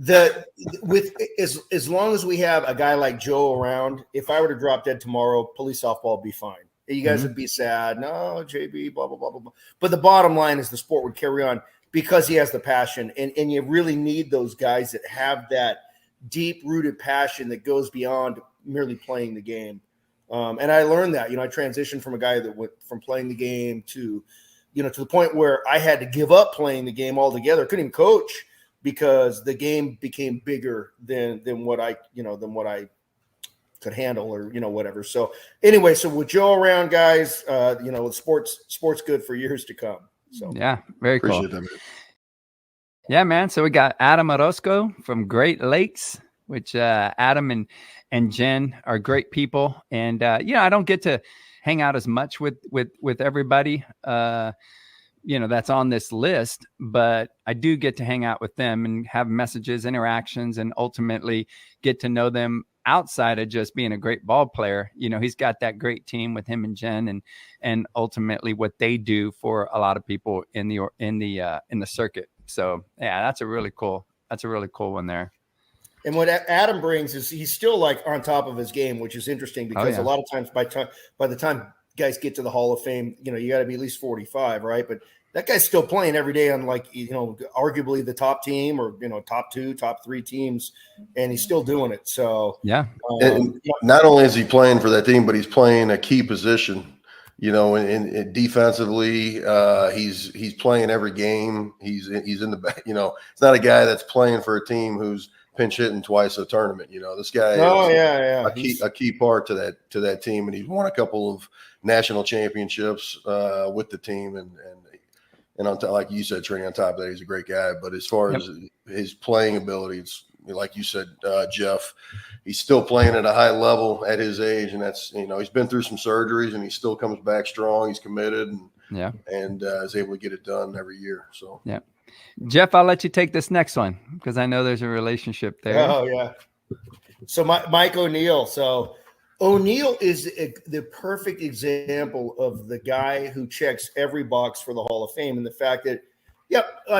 [SPEAKER 3] as long as we have a guy like Joe around, if I were to drop dead tomorrow, police softball would be fine. You guys would be sad. No, JB, blah, blah, blah, blah, blah. But the bottom line is the sport would carry on because he has the passion. And you really need those guys that have that deep-rooted passion that goes beyond merely playing the game. And I learned that, I transitioned from a guy that went from playing the game to the point where I had to give up playing the game altogether. Couldn't even coach because the game became bigger than what I could handle or, whatever. So anyway, so with Joe around, guys, sports good for years to come. So
[SPEAKER 2] yeah, very cool.
[SPEAKER 4] Appreciate that, man.
[SPEAKER 2] Yeah, man. So we got Adam Orozco from Great Lakes, which Adam and Jen are great people. And, I don't get to hang out as much with everybody, that's on this list, but I do get to hang out with them and have messages, interactions, and ultimately get to know them outside of just being a great ball player. He's got that great team with him and Jen and ultimately what they do for a lot of people in the circuit. So yeah, that's a really cool one there.
[SPEAKER 3] And what Adam brings is he's still like on top of his game, which is interesting because a lot of times by the time guys get to the Hall of Fame, you got to be at least 45, right? But that guy's still playing every day on arguably the top team or, top 2, top 3 teams, and he's still doing it. So,
[SPEAKER 2] yeah.
[SPEAKER 4] And not only is he playing for that team, but he's playing a key position, and defensively, he's playing every game. He's in the back, it's not a guy that's playing for a team who's pinch hitting twice a tournament. This guy is a key part to that team, and he's won a couple of national championships with the team, and on top, like you said, Trini, on top of that, he's a great guy. But as far as his playing ability, it's like you said, Jeff, he's still playing at a high level at his age, and that's he's been through some surgeries, and he still comes back strong. He's committed, and is able to get it done every year. So
[SPEAKER 2] yeah. Jeff, I'll let you take this next one because I know there's a relationship there.
[SPEAKER 3] Oh, yeah. So Mike O'Neill. So O'Neill is the perfect example of the guy who checks every box for the Hall of Fame. And the fact that,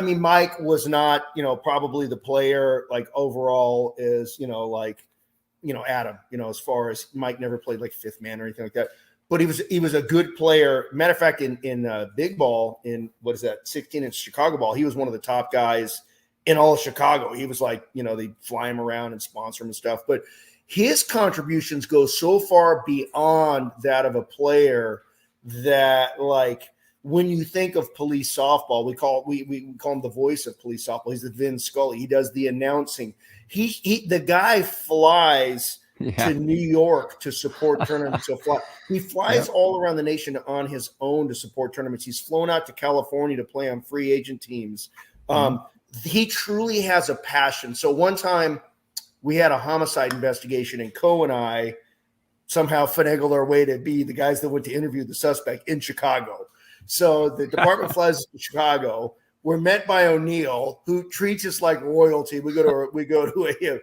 [SPEAKER 3] Mike was not, probably the player like overall is, Adam, as far as Mike never played like fifth man or anything like that. But he was a good player. Matter of fact, in big ball, in 16-inch Chicago ball, he was one of the top guys in all of Chicago. He was like, they fly him around and sponsor him and stuff. But his contributions go so far beyond that of a player that, like, when you think of police softball, we call him the voice of police softball. He's the Vin Scully. He does the announcing. The guy flies to New York to support tournaments. He flies all around the nation on his own to support tournaments. He's flown out to California to play on free agent teams. He truly has a passion. So one time we had a homicide investigation, and Co and I somehow finagled our way to be the guys that went to interview the suspect in Chicago. So the department flies to Chicago. We're met by O'Neill, who treats us like royalty. We go to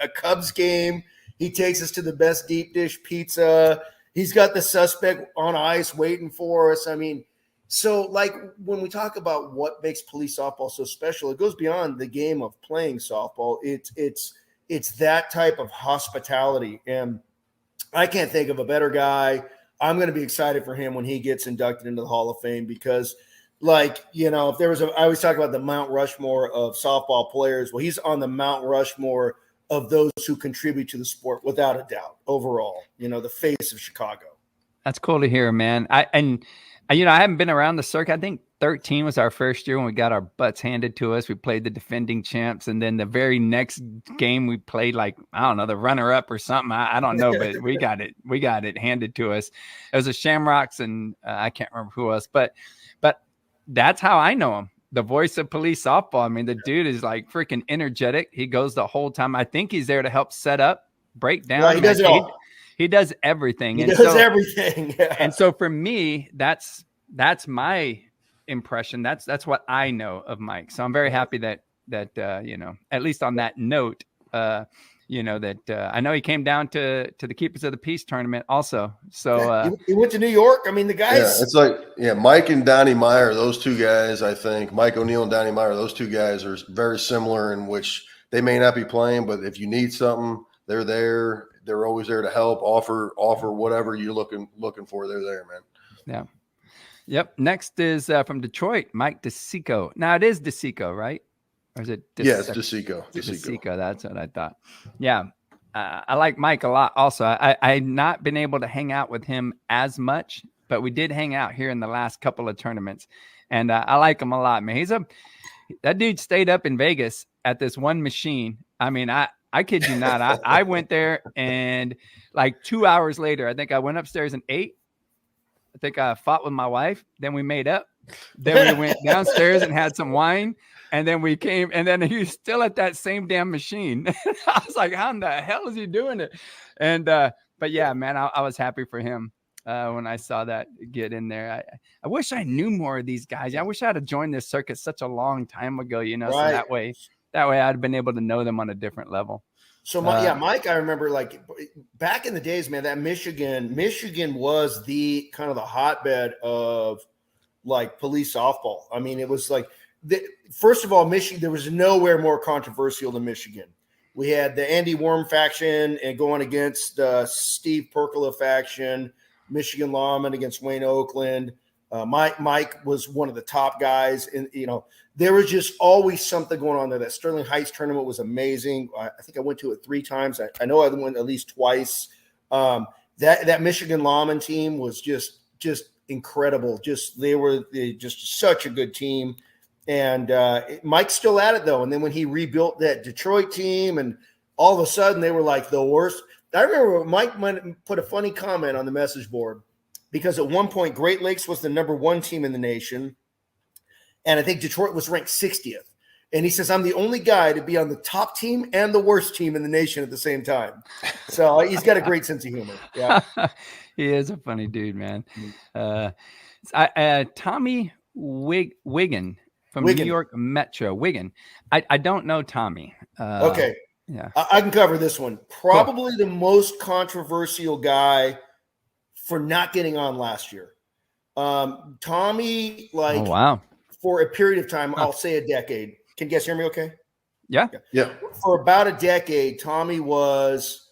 [SPEAKER 3] a Cubs game. He takes us to the best deep dish pizza. He's got the suspect on ice waiting for us. I mean, so like when we talk about what makes police softball so special, it goes beyond the game of playing softball. It's that type of hospitality, and I can't think of a better guy. I'm going to be excited for him when he gets inducted into the Hall of Fame because, like, you know, if there was I always talk about the Mount Rushmore of softball players. Well, he's on the Mount Rushmore of those who contribute to the sport without a doubt. Overall, you know, the face of Chicago.
[SPEAKER 2] That's cool to hear, man. I haven't been around the circuit. I think 13 was our first year when we got our butts handed to us. We played the defending champs, and then the very next game we played, like, I don't know, the runner-up or something. I don't know, but we got it handed to us. It was the Shamrocks, and I can't remember who else, but that's how I know him. The voice of police softball. I mean, the dude is like freaking energetic. He goes the whole time. I think he's there to help set up, break down.
[SPEAKER 3] Yeah, he does it all.
[SPEAKER 2] He does everything.
[SPEAKER 3] He does everything. Yeah.
[SPEAKER 2] And so for me, that's my impression. That's what I know of Mike. So I'm very happy that you know, at least on that note, you know, that I know he came down to the Keepers of the Peace tournament also. So
[SPEAKER 3] he went to New York. I mean, the guys.
[SPEAKER 4] Yeah, it's like, Mike and Donnie Meyer, those two guys, I think, Mike O'Neill and Donnie Meyer, those two guys are very similar in which they may not be playing, but if you need something, they're there. They're always there to help, offer whatever you're looking for. They're there, man.
[SPEAKER 2] Yeah. Yep. Next is from Detroit, Mike DeSico. Now it is DeSico, right? Or is it?
[SPEAKER 4] Yeah, it's DeSico.
[SPEAKER 2] DeSico. That's what I thought. Yeah. I like Mike a lot. Also, I've not been able to hang out with him as much, but we did hang out here in the last couple of tournaments, and I like him a lot, man. That dude stayed up in Vegas at this one machine. I mean, I kid you not. I went there, and like 2 hours later, I think I went upstairs and ate. I think I fought with my wife. Then we made up. Then we went downstairs and had some wine. And then we came, and then he was still at that same damn machine. I was like, how in the hell is he doing it? And, but yeah, man, I was happy for him when I saw that get in there. I wish I knew more of these guys. I wish I had to join this circuit such a long time ago, you know,
[SPEAKER 3] right.
[SPEAKER 2] So that way I'd have been able to know them on a different level.
[SPEAKER 3] So Mike, I remember like back in the days, man, that Michigan was the kind of the hotbed of like police softball. I mean, it was like, first of all, Michigan, there was nowhere more controversial than Michigan. We had the Andy Worm faction and going against Steve Percola faction, Michigan lawman against Wayne Oakland. Mike was one of the top guys, and you know there was just always something going on there. That Sterling Heights tournament was amazing. I think I went to it 3 times. I know I went at least twice. That Michigan lawman team was just incredible. They were just such a good team. And Mike's still at it, though. And then when he rebuilt that Detroit team, and all of a sudden they were like the worst. I remember Mike put a funny comment on the message board because at one point Great Lakes was the #1 team in the nation. And I think Detroit was ranked 60th. And he says, I'm the only guy to be on the top team and the worst team in the nation at the same time. So he's got a great sense of humor. Yeah,
[SPEAKER 2] he is a funny dude, man. Tommy Wiggin. From New York Metro, Wiggin. I don't know Tommy.
[SPEAKER 3] Okay.
[SPEAKER 2] Yeah.
[SPEAKER 3] I can cover this one. Probably the most controversial guy for not getting on last year. Tommy, like,
[SPEAKER 2] oh, wow.
[SPEAKER 3] For a period of time, I'll say a decade. Can you guys hear me okay?
[SPEAKER 2] Yeah.
[SPEAKER 3] For about a decade, Tommy was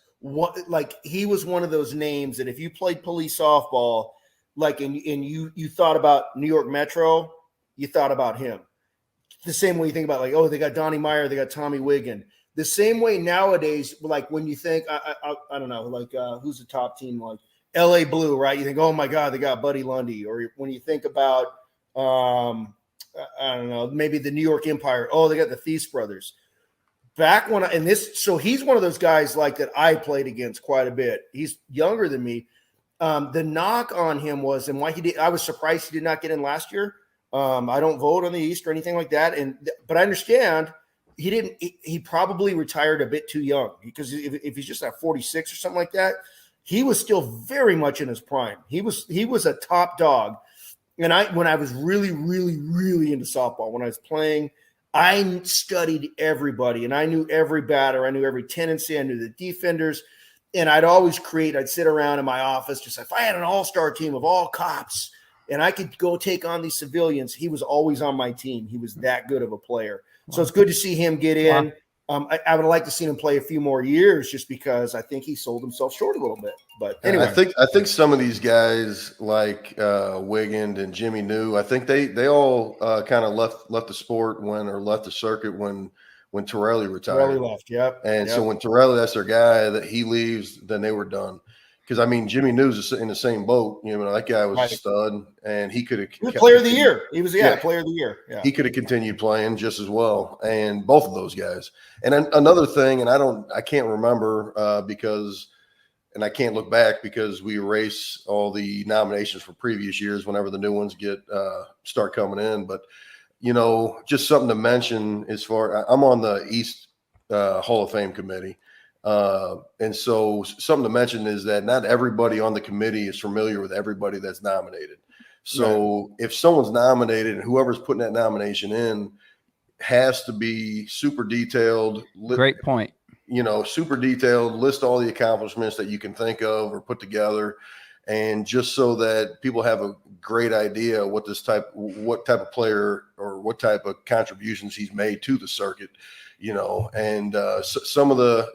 [SPEAKER 3] he was one of those names that if you played police softball, like, and you thought about New York Metro, you thought about him. The same way you think about, like, oh, they got Donnie Meyer, they got Tommy Wiggin. the same way nowadays, like when you think, I don't know, like who's the top team, like LA Blue, right? You think, oh my God, they got Buddy Lundy. Or when you think about, I don't know, maybe the New York Empire, oh, they got the Thies brothers. Back when so he's one of those guys like that I played against quite a bit. He's younger than me. The knock on him was, and why I was surprised he did not get in last year. I don't vote on the East or anything like that. But I understand he probably retired a bit too young, because if he's just at 46 or something like that, he was still very much in his prime. He was a top dog. And when I was really, really, really into softball, when I was playing, I studied everybody, and I knew every batter. I knew every tendency. I knew the defenders. And I'd sit around in my office, just if I had an all-star team of all cops and I could go take on these civilians, he was always on my team. He was that good of a player. So it's good to see him get in. I would like to see him play a few more years, just because I think he sold himself short a little bit. But anyway,
[SPEAKER 4] I think some of these guys like Wiggins and Jimmy New, I think they all kind of left the sport left the circuit when Torelli retired.
[SPEAKER 3] Torelli left, yep.
[SPEAKER 4] So when Torelli, that's their guy, that he leaves, then they were done. Because I mean, Jimmy New's in the same boat. You know, that guy was a stud, and he could have
[SPEAKER 3] player of the year. He was player of the year. Yeah,
[SPEAKER 4] he could have continued playing just as well. And both of those guys. And another thing, and I can't remember because, and I can't look back because we erase all the nominations for previous years whenever the new ones start coming in. But you know, just something to mention as far, I'm on the East Hall of Fame committee. And so something to mention is that not everybody on the committee is familiar with everybody that's nominated. So if someone's nominated and whoever's putting that nomination in has to be super detailed.
[SPEAKER 2] Great point.
[SPEAKER 4] You know, super detailed, list all the accomplishments that you can think of or put together. And just so that people have a great idea what type of player or what type of contributions he's made to the circuit, you know. And some of the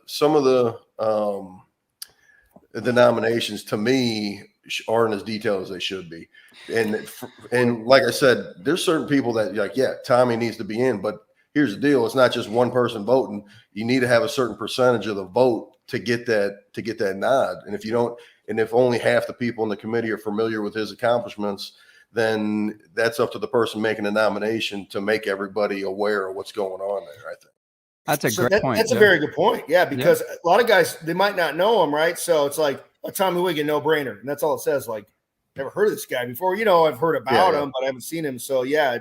[SPEAKER 4] nominations to me aren't as detailed as they should be. And like I said, there's certain people that like, yeah, Tommy needs to be in, but here's the deal: it's not just one person voting. You need to have a certain percentage of the vote to get that nod. And if you don't, and if only half the people in the committee are familiar with his accomplishments, then that's up to the person making the nomination to make everybody aware of what's going on there, I think.
[SPEAKER 2] That's a great point.
[SPEAKER 3] That's a very good point. Yeah, because a lot of guys, they might not know him, right? So it's like a Tommy Wiggin, no brainer. And that's all it says. Like, never heard of this guy before. You know, I've heard about him, but I haven't seen him. So I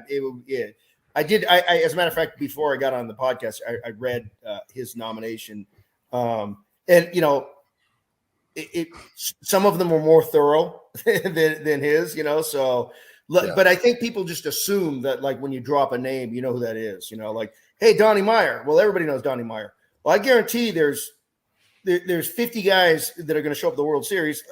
[SPEAKER 3] did. I as a matter of fact, before I got on the podcast, I read his nomination. And you know, some of them were more thorough than his, you know. So, but I think people just assume that, like, when you drop a name, you know who that is. You know, like, hey, Donnie Meyer. Well, everybody knows Donnie Meyer. Well, I guarantee there's 50 guys that are going to show up at the World Series.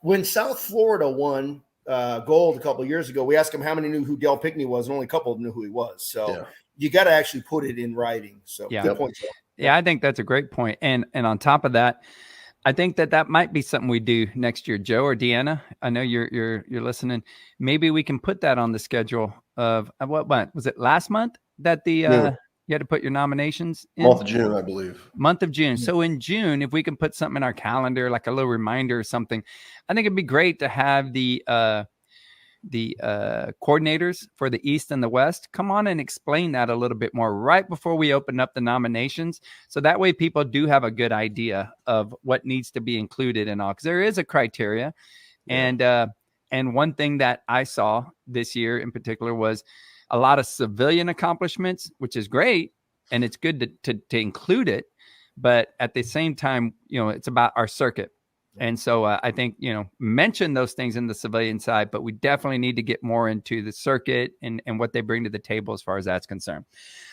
[SPEAKER 3] When South Florida won gold a couple of years ago, we asked them how many knew who Del Pinkney was, and only a couple of them knew who he was. So you got to actually put it in writing. So good point, Joe.
[SPEAKER 2] Yeah, I think that's a great point. And on top of that, I think that might be something we do next year, Joe or Deanna. I know you're listening. Maybe we can put that on the schedule of what was it last month that you had to put your nominations in?
[SPEAKER 4] Month of June, I believe. Month
[SPEAKER 2] of June. So in June, if we can put something in our calendar, like a little reminder or something, I think it'd be great to have the coordinators for the East and the West come on and explain that a little bit more right before we open up the nominations. So that way people do have a good idea of what needs to be included in all, because there is a criteria. Yeah. And one thing that I saw this year in particular was a lot of civilian accomplishments, which is great. And it's good to include it. But at the same time, you know, it's about our circuit. And so I think, you know, mention those things in the civilian side, but we definitely need to get more into the circuit and what they bring to the table as far as that's concerned.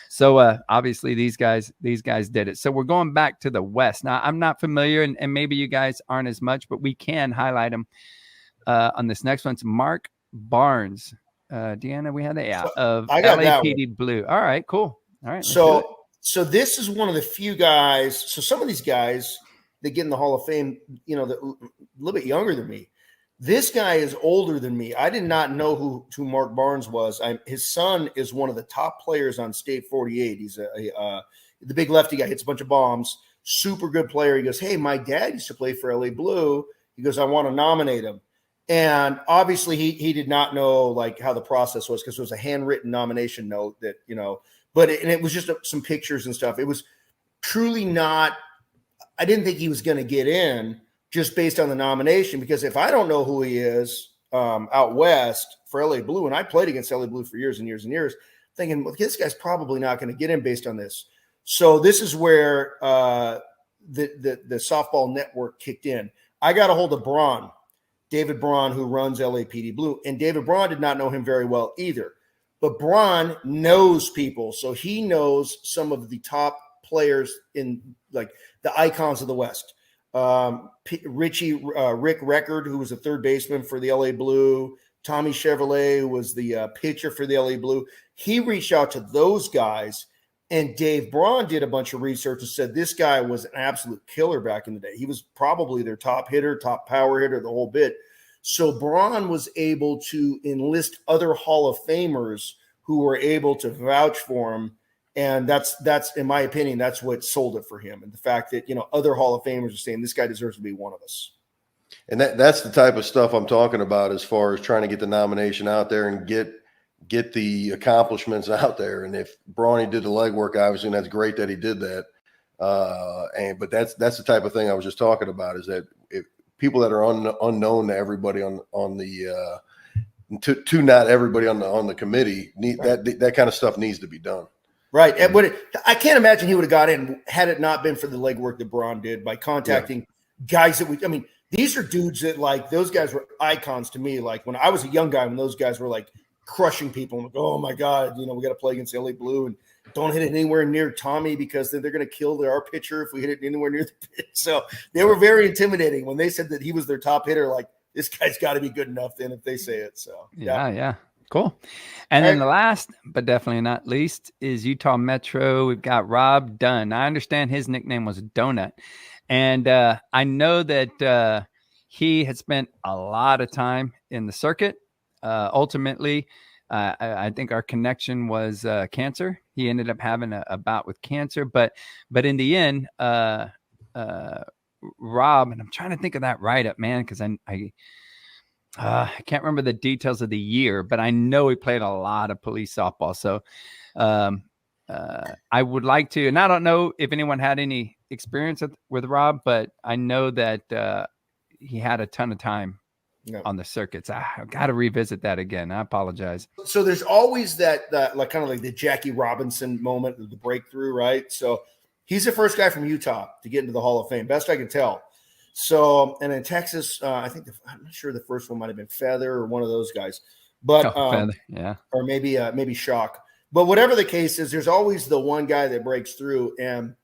[SPEAKER 2] So obviously these guys did it. So we're going back to the West. Now, I'm not familiar, and maybe you guys aren't as much, but we can highlight them on this next one. It's Mark Barnes. Deanna, we had that of LAPD Blue. All right, cool. All right.
[SPEAKER 3] So this is one of the few guys. So some of these guys, they get in the Hall of Fame, you know, a little bit younger than me. This guy is older than me. I did not know who Mark Barnes was. His son is one of the top players on State 48. He's the big lefty guy, hits a bunch of bombs, super good player. He goes, hey, my dad used to play for LA Blue. He goes, I want to nominate him. And obviously he did not know like how the process was, because it was a handwritten nomination note that, you know, but it was just some pictures and stuff. It was truly not, I didn't think he was going to get in just based on the nomination, because if I don't know who he is out west for LA Blue, and I played against LA Blue for years and years and years, thinking, well, this guy's probably not going to get in based on this. So this is where the softball network kicked in. I got a hold of Braun, David Braun, who runs LAPD Blue, and David Braun did not know him very well either. But Braun knows people, so he knows some of the top players in like the icons of the West. Rick Record, who was a third baseman for the LA Blue, Tommy Chevrolet, who was the pitcher for the LA Blue. He reached out to those guys, and Dave Braun did a bunch of research and said this guy was an absolute killer back in the day. He was probably their top hitter, top power hitter, the whole bit. So Braun was able to enlist other Hall of Famers who were able to vouch for him. And that's in my opinion, that's what sold it for him. And the fact that, you know, other Hall of Famers are saying this guy deserves to be one of us.
[SPEAKER 4] And that's the type of stuff I'm talking about as far as trying to get the nomination out there and get the accomplishments out there. And if Brawny did the legwork, obviously, and that's great that he did that. But that's the type of thing I was just talking about, is that if people that are unknown to everybody on the to not everybody on the committee, that kind of stuff needs to be done.
[SPEAKER 3] Right. And I can't imagine he would have got in had it not been for the legwork that Braun did by contacting guys that these are dudes that, like, those guys were icons to me. Like when I was a young guy, when those guys were like crushing people, I'm like, oh my God, you know, we got to play against LA Blue and don't hit it anywhere near Tommy because then they're going to kill our pitcher if we hit it anywhere near the pitch. So they were very intimidating when they said that he was their top hitter. Like, this guy's got to be good enough then if they say it. So
[SPEAKER 2] yeah. Cool. And then the last, but definitely not least, is Utah Metro. We've got Rob Dunn. I understand his nickname was Donut. And I know that he had spent a lot of time in the circuit. Ultimately, I think our connection was cancer. He ended up having a bout with cancer. But in the end, Rob, and I'm trying to think of that write-up, man, because I can't remember the details of the year, but I know he played a lot of police softball. So I would like to, and I don't know if anyone had any experience with Rob, but I know that he had a ton of time on the circuits. I've got to revisit that again. I apologize.
[SPEAKER 3] So there's always that like kind of like the Jackie Robinson moment of the breakthrough, right? So he's the first guy from Utah to get into the Hall of Fame, best I can tell. So, and in Texas, I think I'm not sure the first one might have been Feather or one of those guys, but
[SPEAKER 2] Feather, yeah,
[SPEAKER 3] or maybe Shock. But whatever the case is, there's always the one guy that breaks through, and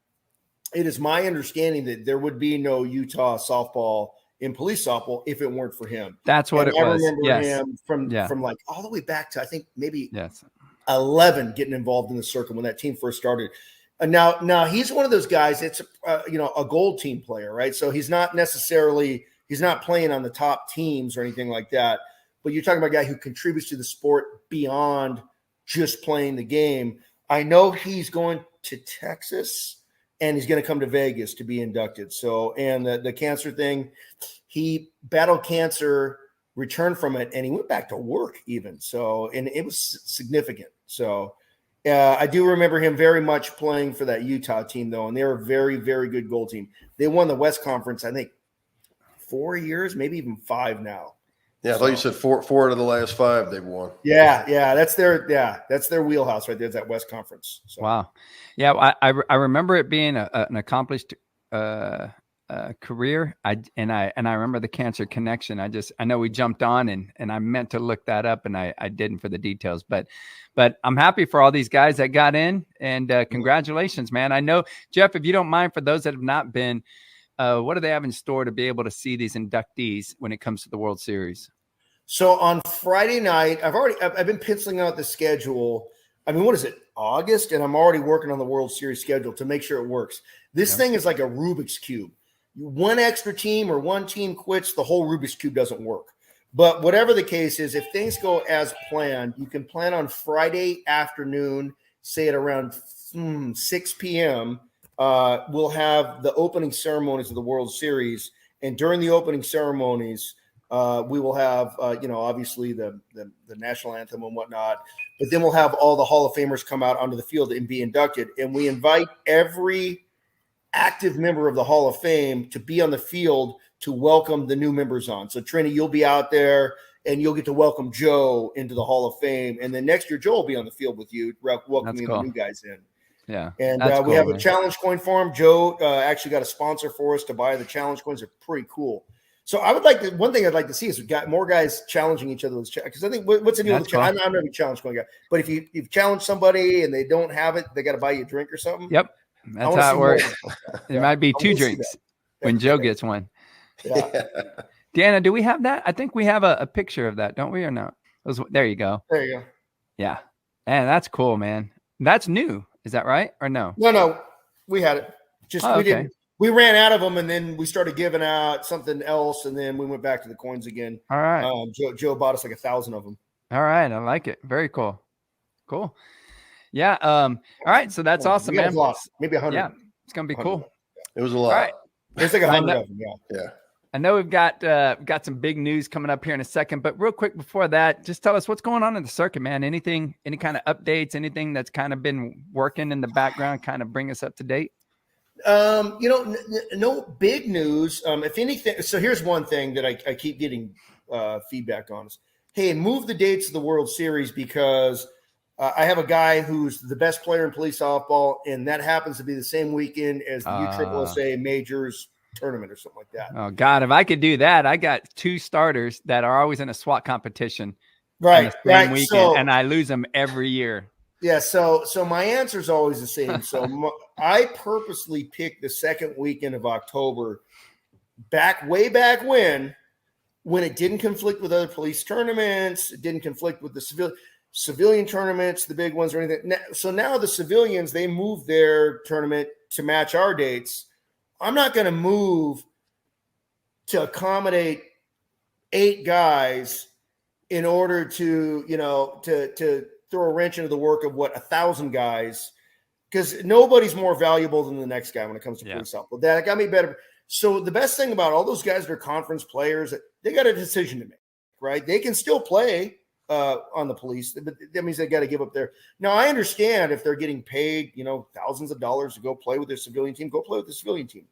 [SPEAKER 3] it is my understanding that there would be no Utah softball in police softball if it weren't for him.
[SPEAKER 2] That's what it was.
[SPEAKER 3] I remember
[SPEAKER 2] yes.
[SPEAKER 3] him from like all the way back to I think maybe
[SPEAKER 2] 11
[SPEAKER 3] getting involved in the circle when that team first started. Now he's one of those guys. It's a gold team player, right? So he's not playing on the top teams or anything like that. But you're talking about a guy who contributes to the sport beyond just playing the game. I know he's going to Texas and he's going to come to Vegas to be inducted. So, and the cancer thing, he battled cancer, returned from it, and he went back to work even. So, and it was significant. So. I do remember him very much playing for that Utah team, though, and they're a very, very good goal team. They won the West Conference, I think, 4 years, maybe even 5 now.
[SPEAKER 4] Yeah, I thought you said four out of the last 5 they've won.
[SPEAKER 3] Yeah, that's their wheelhouse right there. That West Conference. So.
[SPEAKER 2] Wow, yeah, I remember it being an accomplished career. I remember the cancer connection. I know we jumped on and I meant to look that up and I didn't for the details, but I'm happy for all these guys that got in and congratulations, man. I know, Jeff, if you don't mind, for those that have not been, what do they have in store to be able to see these inductees when it comes to the World Series?
[SPEAKER 3] So on Friday night, I've been penciling out the schedule. I mean, what is it, August? And I'm already working on the World Series schedule to make sure it works. This thing is like a Rubik's Cube. One extra team or one team quits, the whole Rubik's Cube doesn't work. But whatever the case is, if things go as planned, you can plan on Friday afternoon, say at around 6 p.m., we'll have the opening ceremonies of the World Series. And during the opening ceremonies, we will have, obviously the national anthem and whatnot. But then we'll have all the Hall of Famers come out onto the field and be inducted. And we invite every active member of the Hall of Fame to be on the field to welcome the new members on. So, Trini, you'll be out there and you'll get to welcome Joe into the Hall of Fame. And then next year, Joe will be on the field with you, welcoming the new guys in.
[SPEAKER 2] Yeah.
[SPEAKER 3] And we have a challenge coin for him. Joe actually got a sponsor for us to buy the challenge coins. They're pretty cool. So I would like to, one thing I'd like to see is we got more guys challenging each other with because I think what's the deal with the challenge? I'm not a challenge coin guy, but if you've challenged somebody and they don't have it, they got to buy you a drink or something.
[SPEAKER 2] Yep. That's how it works. It might be 2 drinks when Joe gets one.
[SPEAKER 3] Yeah.
[SPEAKER 2] Deanna, do we have that? I think we have a picture of that, don't we, or no? There you go.
[SPEAKER 3] There you go.
[SPEAKER 2] Yeah. Man, that's cool, man. That's new. Is that right or no?
[SPEAKER 3] No, we had it. Just we ran out of them, and then we started giving out something else, and then we went back to the coins again.
[SPEAKER 2] All right.
[SPEAKER 3] Joe bought us like 1,000 of them.
[SPEAKER 2] All right, I like it. Very cool. Cool. Yeah. All right. So that's awesome, man.
[SPEAKER 3] Maybe 100.
[SPEAKER 2] Yeah, it's gonna be cool.
[SPEAKER 4] It was a lot.
[SPEAKER 3] All right. There's like 100 of them.
[SPEAKER 4] Yeah.
[SPEAKER 2] I know we've got some big news coming up here in a second, but real quick before that, just tell us what's going on in the circuit, man. Any kind of updates, anything that's kind of been working in the background, kind of bring us up to date?
[SPEAKER 3] No big news. If anything, so here's one thing that I keep getting feedback on is, hey, move the dates of the World Series because I have a guy who's the best player in police softball, and that happens to be the same weekend as the USSSA Majors tournament or something like that.
[SPEAKER 2] Oh God, if I could do that, I got 2 starters that are always in a SWAT competition.
[SPEAKER 3] Right.
[SPEAKER 2] Weekend, so, and I lose them every year.
[SPEAKER 3] Yeah. So my answer is always the same. So I purposely picked the second weekend of October way back when it didn't conflict with other police tournaments. It didn't conflict with the civilian tournaments, the big ones or anything. So now the civilians, they moved their tournament to match our dates. I'm not going to move to accommodate 8 guys in order to, to throw a wrench into the work of 1,000 guys, because nobody's more valuable than the next guy when it comes to police softball. That got me better. So the best thing about all those guys that are conference players, they got a decision to make, right? They can still play on the police, but that means they got to give up their. Now I understand if they're getting paid, thousands of dollars to go play with their civilian team, go play with the civilian team.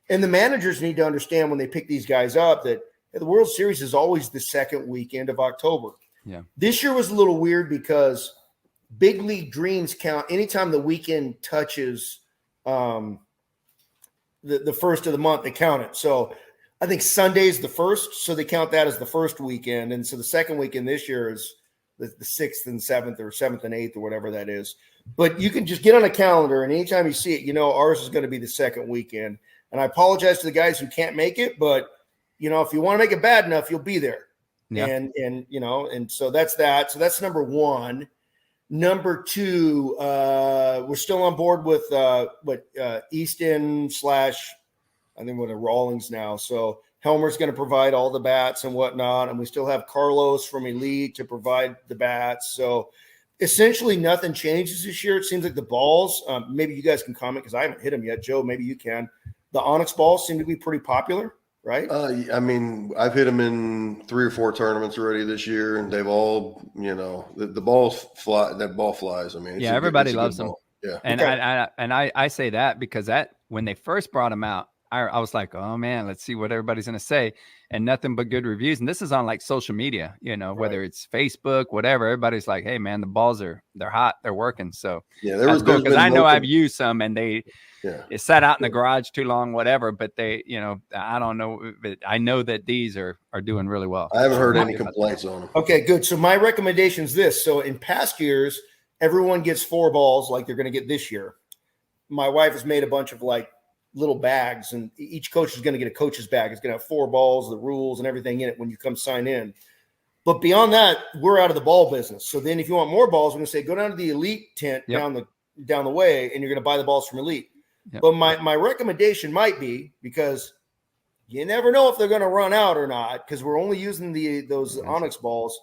[SPEAKER 3] And the managers need to understand when they pick these guys up that the World Series is always the second weekend of October.
[SPEAKER 2] Yeah.
[SPEAKER 3] This year was a little weird because big league dreams count anytime the weekend touches the first of the month, they count it. So I think Sunday's the first, so they count that as the first weekend. And so the second weekend this year is the 6th and 7th or 7th and 8th or whatever that is. But you can just get on a calendar, and anytime you see it, ours is going to be the second weekend. And I apologize to the guys who can't make it, but if you want to make it bad enough, you'll be there. Yeah. And so that's that. So that's number 1. Number 2, we're still on board with Easton / I think we're in Rawlings now. So Helmer's going to provide all the bats and whatnot, and we still have Carlos from Elite to provide the bats. So essentially nothing changes this year. It seems like the balls, maybe you guys can comment because I haven't hit them yet. Joe, maybe you can. The Onyx balls seem to be pretty popular, right?
[SPEAKER 4] I mean, I've hit them in 3 or 4 tournaments already this year, and they've all, the balls fly. That ball flies. I mean,
[SPEAKER 2] everybody loves them.
[SPEAKER 4] Yeah,
[SPEAKER 2] and I say that because when they first brought them out, I was like, oh man, let's see what everybody's gonna say, and nothing but good reviews. And this is on like social media, whether it's Facebook, whatever. Everybody's like, hey man, the balls they're hot, they're working. So
[SPEAKER 4] yeah,
[SPEAKER 2] that's cool because I know I've used some and it sat out in the garage too long, whatever. But they, I don't know, but I know that these are doing really well.
[SPEAKER 4] I haven't heard any complaints on them.
[SPEAKER 3] Okay, good. So my recommendation is this. So in past years, everyone gets 4 balls like they're going to get this year. My wife has made a bunch of like little bags, and each coach is going to get a coach's bag. It's going to have 4 balls, the rules and everything in it when you come sign in. But beyond that, we're out of the ball business. So then if you want more balls, we're going to say, go down to the Elite tent down the way, and you're going to buy the balls from Elite. Yep. But my recommendation might be, because you never know if they're going to run out or not, because we're only using those Onyx balls.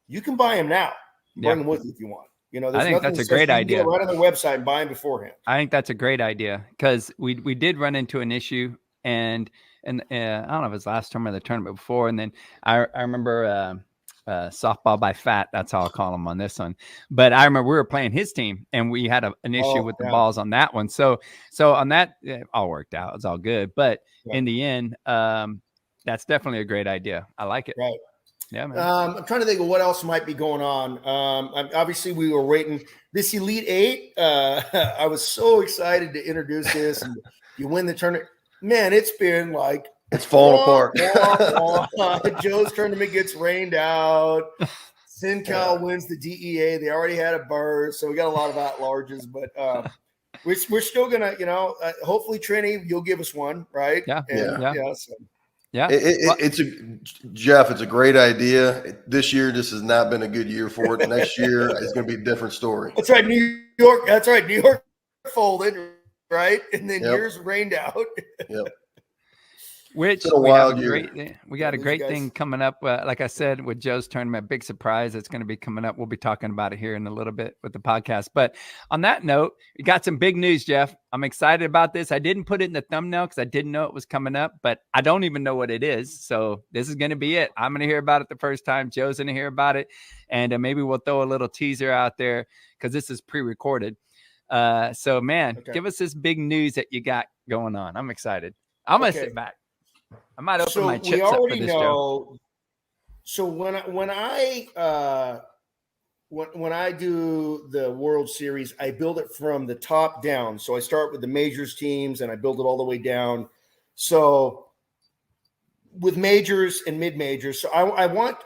[SPEAKER 3] You can buy them now. Bring them with you if you want. You know,
[SPEAKER 2] I
[SPEAKER 3] there's
[SPEAKER 2] think
[SPEAKER 3] nothing
[SPEAKER 2] that's a
[SPEAKER 3] that says
[SPEAKER 2] great
[SPEAKER 3] you can get
[SPEAKER 2] idea.
[SPEAKER 3] it right on their website and buy them beforehand.
[SPEAKER 2] I think that's a great idea because we did run into an issue and I don't know if it was last term or the tournament before. And then I remember softball by fat. That's how I'll call him on this one. But I remember we were playing his team and we had an issue with the balls on that one. So on that, it all worked out. It's all good. But in the end, that's definitely a great idea. I like it.
[SPEAKER 3] Right.
[SPEAKER 2] Yeah, man.
[SPEAKER 3] I'm trying to think of what else might be going on. Obviously, we were waiting. This Elite Eight, I was so excited to introduce this. And you win the tournament. Man, it's been like
[SPEAKER 4] it's falling apart.
[SPEAKER 3] Joe's tournament gets rained out. SinCal wins the DEA. They already had a burst, so we got a lot of at-larges. But we're still gonna, hopefully, Trini, you'll give us one, right?
[SPEAKER 2] Yeah,
[SPEAKER 3] So.
[SPEAKER 2] Yeah,
[SPEAKER 4] it's Jeff. It's a great idea. This year, this has not been a good year for it. Next year is going to be a different story.
[SPEAKER 3] That's right, New York. That's right, New York folded, right, and then yours rained out.
[SPEAKER 4] Yep.
[SPEAKER 2] Which
[SPEAKER 4] we got
[SPEAKER 2] a great thing coming up. Like I said, with Joe's tournament, big surprise. It's going to be coming up. We'll be talking about it here in a little bit with the podcast. But on that note, we got some big news, Jeff. I'm excited about this. I didn't put it in the thumbnail because I didn't know it was coming up, but I don't even know what it is. So this is going to be it. I'm going to hear about it the first time. Joe's going to hear about it. And maybe we'll throw a little teaser out there because this is pre-recorded. So, man, give us this big news that you got going on. I'm excited. I'm going to sit back. I might open my chips up for this, Joe.
[SPEAKER 3] So when I do the World Series, I build it from the top down. So I start with the majors teams and I build it all the way down. So with majors and mid majors, so I want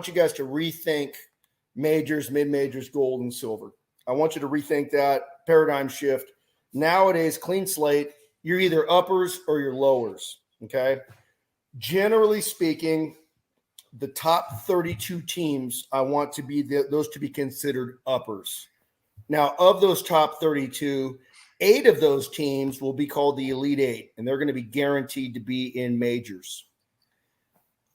[SPEAKER 3] you guys to rethink majors, mid majors, gold and silver. I want you to rethink that paradigm shift. Nowadays, clean slate. You're either uppers or you're lowers, okay? Generally speaking, the top 32 teams, I want to be those to be considered uppers. Now, of those top 32, 8 of those teams will be called the Elite Eight, and they're going to be guaranteed to be in majors.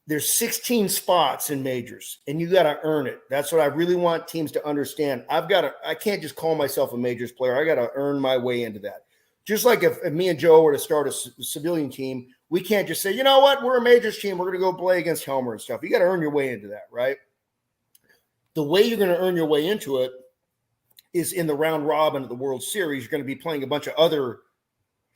[SPEAKER 3] There's 16 spots in majors, and you got to earn it. That's what I really want teams to understand. I can't just call myself a majors player. I got to earn my way into that. Just like if me and Joe were to start a civilian team, we can't just say, you know what, we're a majors team. We're going to go play against Helmer and stuff. You got to earn your way into that, right? The way you're going to earn your way into it is in the round robin of the World Series. You're going to be playing a bunch of other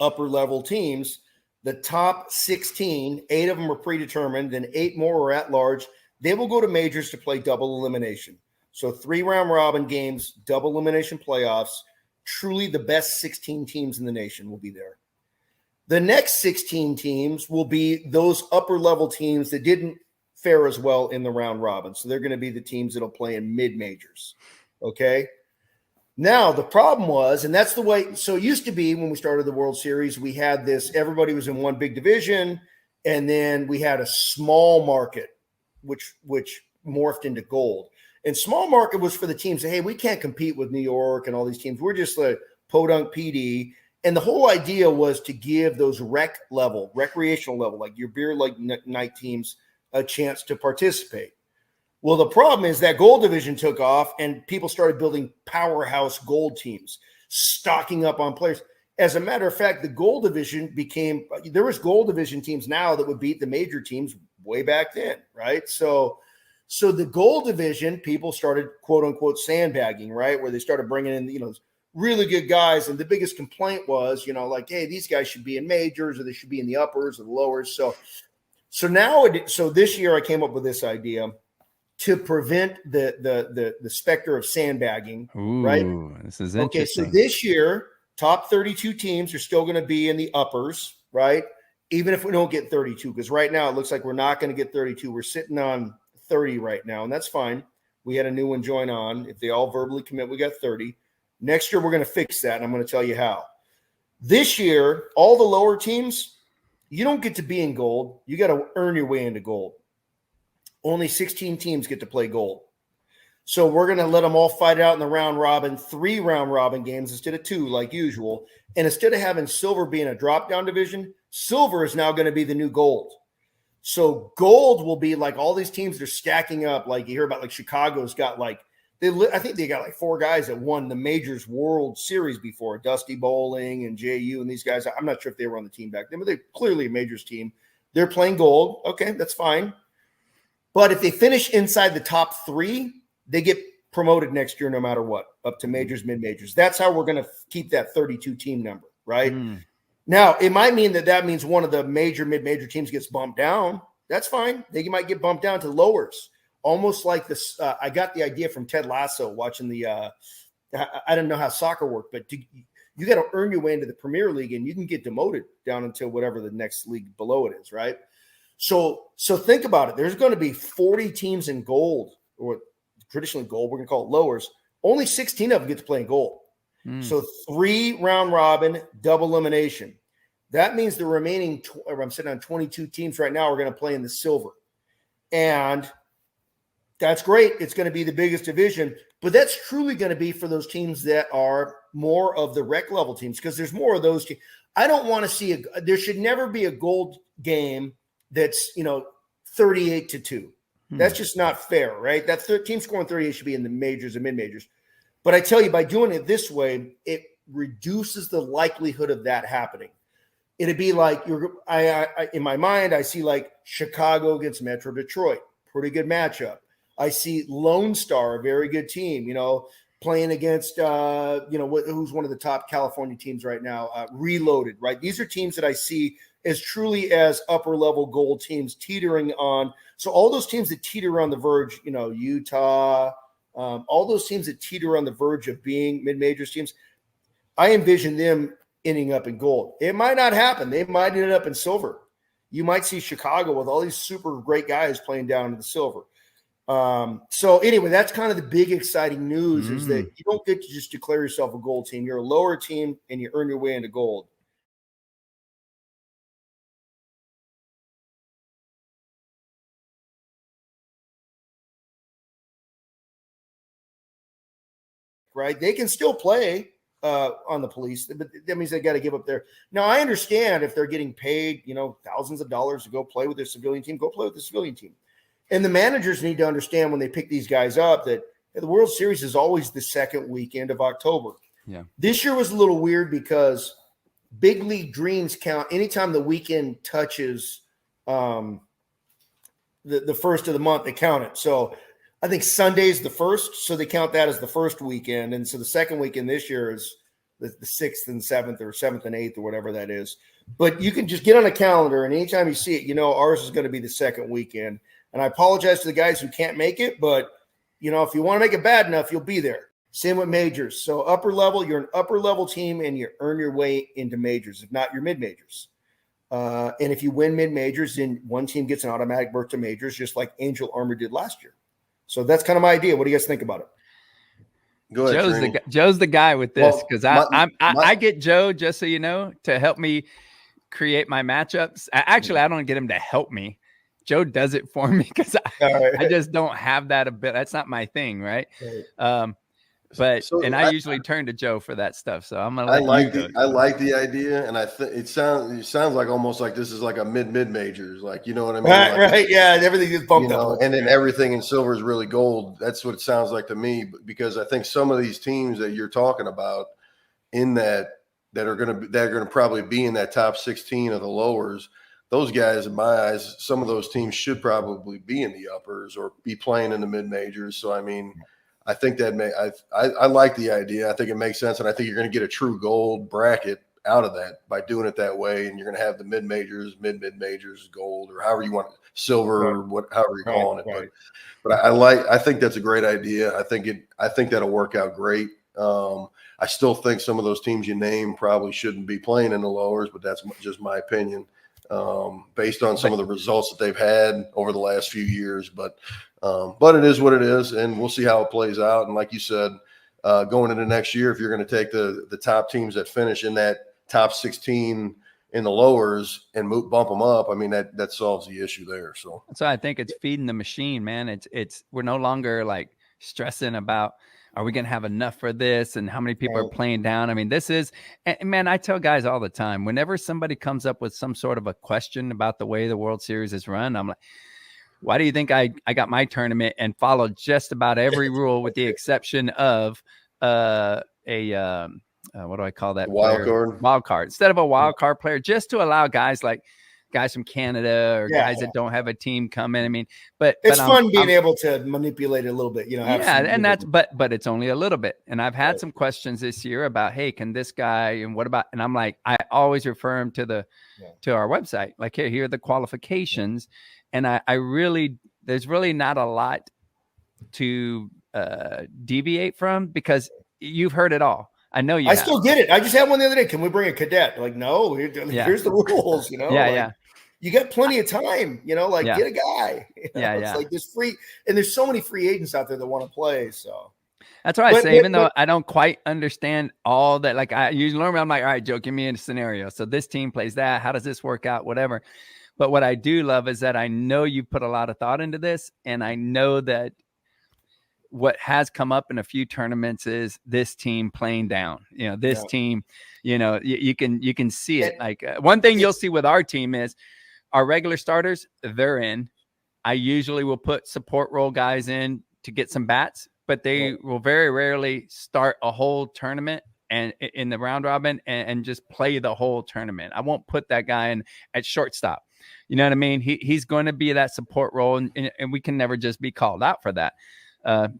[SPEAKER 3] upper level teams. The top 16, 8 of them are predetermined, then 8 more are at large. They will go to majors to play double elimination. So 3 round robin games, double elimination playoffs. Truly the best 16 teams in the nation will be there. The next 16 teams will be those upper level teams that didn't fare as well in the round robin. So they're going to be the teams that'll play in mid majors. Okay. Now the problem was, and that's the way, so it used to be when we started the World Series, we had this, everybody was in one big division. And then we had a small market, which morphed into gold. And small market was for the teams that, hey, we can't compete with New York and all these teams. We're just like podunk PD. And the whole idea was to give those recreational level, like your beer like night teams, a chance to participate. Well, the problem is that gold division took off and people started building powerhouse gold teams, stocking up on players. As a matter of fact, the gold division there was gold division teams now that would beat the major teams way back then, right? So the gold division, people started, quote unquote, sandbagging, right? Where they started bringing in, really good guys. And the biggest complaint was, like, hey, these guys should be in majors or they should be in the uppers or the lowers. So this year I came up with this idea to prevent the specter of sandbagging.
[SPEAKER 2] Ooh,
[SPEAKER 3] right?
[SPEAKER 2] This is interesting.
[SPEAKER 3] Okay, so this year, top 32 teams are still going to be in the uppers, right? Even if we don't get 32, because right now it looks like we're not going to get 32. We're sitting on 30 right now, and that's fine. We had a new one join on. If they all verbally commit, we got 30. Next year, we're going to fix that, and I'm going to tell you how. This year, all the lower teams, you don't get to be in gold. You got to earn your way into gold. Only 16 teams get to play gold. So we're going to let them all fight out in the round robin, 3 round robin games instead of 2 like usual. And instead of having silver being a drop-down division, silver is now going to be the new gold. So gold will be like all these teams that are stacking up. Like you hear about, like Chicago's got like I think they got like 4 guys that won the Majors World Series before, Dusty Bowling and JU and these guys. I'm not sure if they were on the team back then, but they're clearly a Majors team. They're playing gold. Okay, that's fine. But if they finish inside the top 3, they get promoted next year no matter what, up to Majors, mid-Majors. That's how we're going to keep that 32 team number, right? Now, it might mean that means one of the major, mid-major teams gets bumped down. That's fine. They might get bumped down to lowers. Almost like this, I got the idea from Ted Lasso watching the. I don't know how soccer worked, but you got to earn your way into the Premier League, and you can get demoted down until whatever the next league below it is, right? So think about it. There's going to be 40 teams in gold, or traditionally gold. We're going to call it lowers. Only 16 of them get to play in gold. So 3 round robin, double elimination. That means the remaining. I'm sitting on 22 teams right now. We're going to play in the silver, and that's great. It's going to be the biggest division, but that's truly going to be for those teams that are more of the rec level teams, because there's more of those teams. I don't want to see there should never be a gold game that's 38-2. That's just not fair, right? That team scoring 38 should be in the majors and mid-majors. But I tell you, by doing it this way, it reduces the likelihood of that happening. It'd be like I in my mind, I see like Chicago against Metro Detroit, pretty good matchup. I see Lone Star, a very good team, playing against, who's one of the top California teams right now, Reloaded, right? These are teams that I see as truly as upper-level gold teams teetering on. So all those teams that teeter on the verge, Utah, all those teams that teeter on the verge of being mid-majors teams, I envision them ending up in gold. It might not happen. They might end up in silver. You might see Chicago with all these super great guys playing down to the silver. So anyway, that's kind of the big exciting news is that you don't get to just declare yourself a gold team. You're a lower team and you earn your way into gold. Right? They can still play on the police, but that means they got to give up their. Now, I understand if they're getting paid, thousands of dollars to go play with their civilian team, go play with the civilian team. And the managers need to understand when they pick these guys up that the World Series is always the second weekend of October.
[SPEAKER 2] Yeah. This
[SPEAKER 3] year was a little weird because big league dreams count anytime the weekend touches the first of the month, they count it. So I think Sunday's the first, so they count that as the first weekend. And so the second weekend this year is the 6th and 7th or 7th and 8th or whatever that is. But you can just get on a calendar, and anytime you see it, ours is going to be the second weekend. And I apologize to the guys who can't make it, but, if you want to make it bad enough, you'll be there. Same with majors. So upper level, you're an upper level team, and you earn your way into majors. If not, you're mid-majors. And if you win mid-majors, then one team gets an automatic berth to majors, just like Angel Armor did last year. So that's kind of my idea. What do you guys think about it?
[SPEAKER 4] Go ahead,
[SPEAKER 2] Joe's the guy with this, because I get Joe, just so you know, to help me create my matchups. Actually, I don't get him to help me. Joe does it for me because I just don't have that ability. That's not my thing, right? I usually turn to Joe for that stuff. So I'm gonna. I like
[SPEAKER 4] the idea, and I think it sounds like almost like this is like a mid majors, like, you know what I mean?
[SPEAKER 3] Right. Yeah, everything is bumped up,
[SPEAKER 4] and then everything in silver is really gold. That's what it sounds like to me, because I think some of these teams that you're talking about in that are going to probably be in that top 16 of the lowers. Those guys, in my eyes, some of those teams should probably be in the uppers or be playing in the mid majors. So, I mean, I think I like the idea. I think it makes sense. And I think you're going to get a true gold bracket out of that by doing it that way. And you're going to have the mid majors, mid majors, gold, or however you want it, silver, however you're calling it.
[SPEAKER 3] Right.
[SPEAKER 4] But I think that's a great idea. I think that'll work out great. I still think some of those teams you name probably shouldn't be playing in the lowers, but that's just my opinion. Based on some of the results that they've had over the last few years, but it is what it is, and we'll see how it plays out. And like you said, going into next year, if you're going to take the top teams that finish in that top 16 in the lowers and bump them up, I mean, that solves the issue there. So
[SPEAKER 2] I think it's feeding the machine, man. It's we're no longer like stressing about, are we going to have enough for this and how many people are playing down? I mean, this is, and man, I tell guys all the time, whenever somebody comes up with some sort of a question about the way the World Series is run, I'm like, why do you think I got my tournament and followed just about every rule with the exception of what do I call that?
[SPEAKER 4] Wild
[SPEAKER 2] player?
[SPEAKER 4] card.
[SPEAKER 2] Wild card. Instead of a wild card player, just to allow guys from Canada or guys that don't have a team come in. I mean, but
[SPEAKER 3] it's fun being able to manipulate it a little bit, have
[SPEAKER 2] and that's but it's only a little bit. And I've had some questions this year about, hey, can this guy, and what about, and I'm like, I always refer him to our website. Like, here are the qualifications. And I really, there's really not a lot to deviate from, because you've heard it all. I know you.
[SPEAKER 3] I still get it. I just had one the other day. Can we bring a cadet? Like, no, here's the rules. You got plenty of time. Get a guy. It's like there's free, and there's so many free agents out there that want to play. So
[SPEAKER 2] that's what I say. Even though I don't quite understand all that, like I usually learn, I'm like, all right, Joe, give me a scenario. So this team plays that. How does this work out? Whatever. But what I do love is that I know you put a lot of thought into this, and I know that what has come up in a few tournaments is this team playing down. This team, you can see it. Like one thing you'll see with our team is our regular starters, they're in. I usually will put support role guys in to get some bats, but they will very rarely start a whole tournament and in the round robin and just play the whole tournament. I won't put that guy in at shortstop. You know what I mean? He's going to be that support role, and we can never just be called out for that.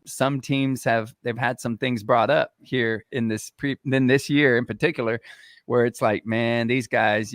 [SPEAKER 2] Some teams they've had some things brought up here in this year in particular, where it's like, man, these guys,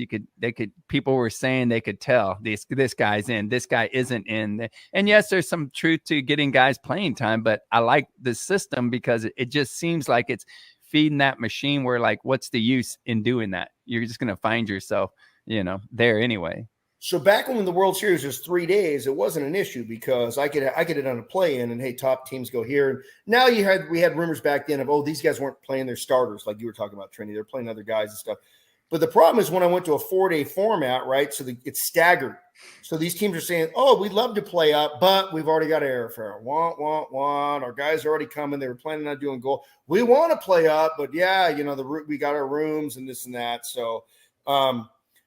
[SPEAKER 2] people were saying they could tell this guy's in, this guy isn't in. And yes, there's some truth to getting guys playing time, but I like the system because it just seems like it's feeding that machine where, like, what's the use in doing that? You're just going to find yourself, there anyway.
[SPEAKER 3] So back when the World Series was 3 days, it wasn't an issue because I could have done a play-in and, hey, top teams go here. And now we had rumors back then of, oh, these guys weren't playing their starters like you were talking about, Trini. They're playing other guys and stuff. But the problem is when I went to a 4-day format, right, so it's staggered. So these teams are saying, oh, we'd love to play up, but we've already got airfare. Want. Our guys are already coming. They were planning on doing goal. We want to play up, but, yeah, we got our rooms and this and that. So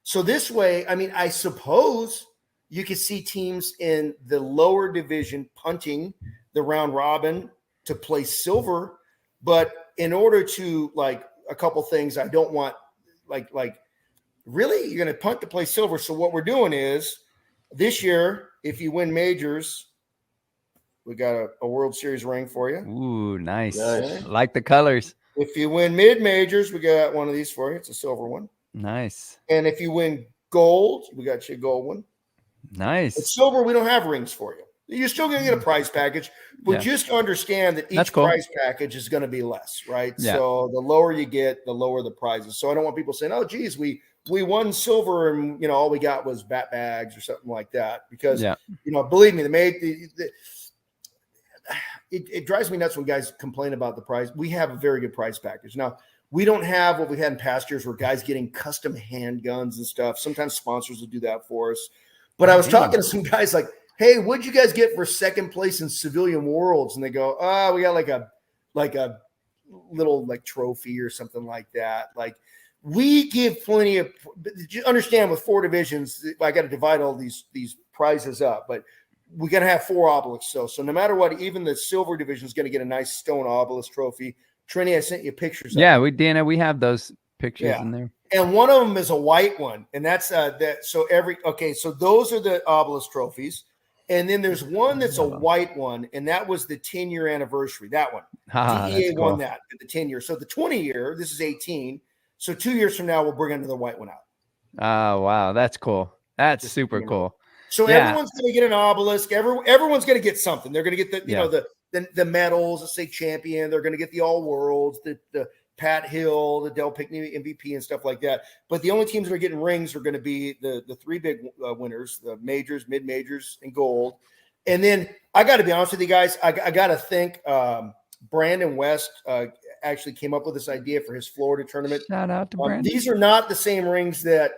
[SPEAKER 3] so this way, I mean, I suppose you could see teams in the lower division punting the round robin to play silver. But in order to, like, a couple things, I don't want, like really, you're going to punt to play silver. So what we're doing is this year, if you win majors, we got a World Series ring for you.
[SPEAKER 2] Ooh, nice. Like the colors.
[SPEAKER 3] If you win mid majors, we got one of these for you. It's a silver one.
[SPEAKER 2] Nice.
[SPEAKER 3] And if you win gold, we got you a gold one.
[SPEAKER 2] Nice.
[SPEAKER 3] But silver, we don't have rings for you. You're still going to get a prize package, but just understand that each prize package is going to be less, right? Yeah. So the lower you get, the lower the prizes. So I don't want people saying, oh, geez, we won silver and, all we got was bat bags or something like that. Because, believe me, it drives me nuts when guys complain about the prize. We have a very good prize package. Now, we don't have what we had in past years where guys getting custom handguns and stuff. Sometimes sponsors will do that for us. But I was talking to some guys like, hey, what'd you guys get for second place in Civilian Worlds? And they go, oh, we got like a little like trophy or something like that. Like, we give plenty of – you understand with 4 divisions, I got to divide all these prizes up. But we got to have 4 obelisks. So no matter what, even the silver division is going to get a nice stone obelisk trophy. Trini, I sent you pictures.
[SPEAKER 2] Yeah, we have those pictures in there.
[SPEAKER 3] And one of them is a white one, and that's that. So so those are the obelisk trophies, and then there's one that's a white one, and that was the 10-year anniversary. That one, DEA won that at the 10-year. So the 20-year, this is 18. So 2 years from now, we'll bring another white one out.
[SPEAKER 2] Oh wow, that's cool. That's super cool.
[SPEAKER 3] So everyone's going to get an obelisk. Everyone's going to get something. They're going to get the medals, let's say champion. They're going to get the all worlds, the Pat Hill, the Del Pickney MVP and stuff like that. But the only teams that are getting rings are going to be the 3 big winners, the majors, mid majors, and gold. And then I got to be honest with you guys. I got to think Brandon West actually came up with this idea for his Florida tournament.
[SPEAKER 2] Shout out to Brandon.
[SPEAKER 3] These are not the same rings that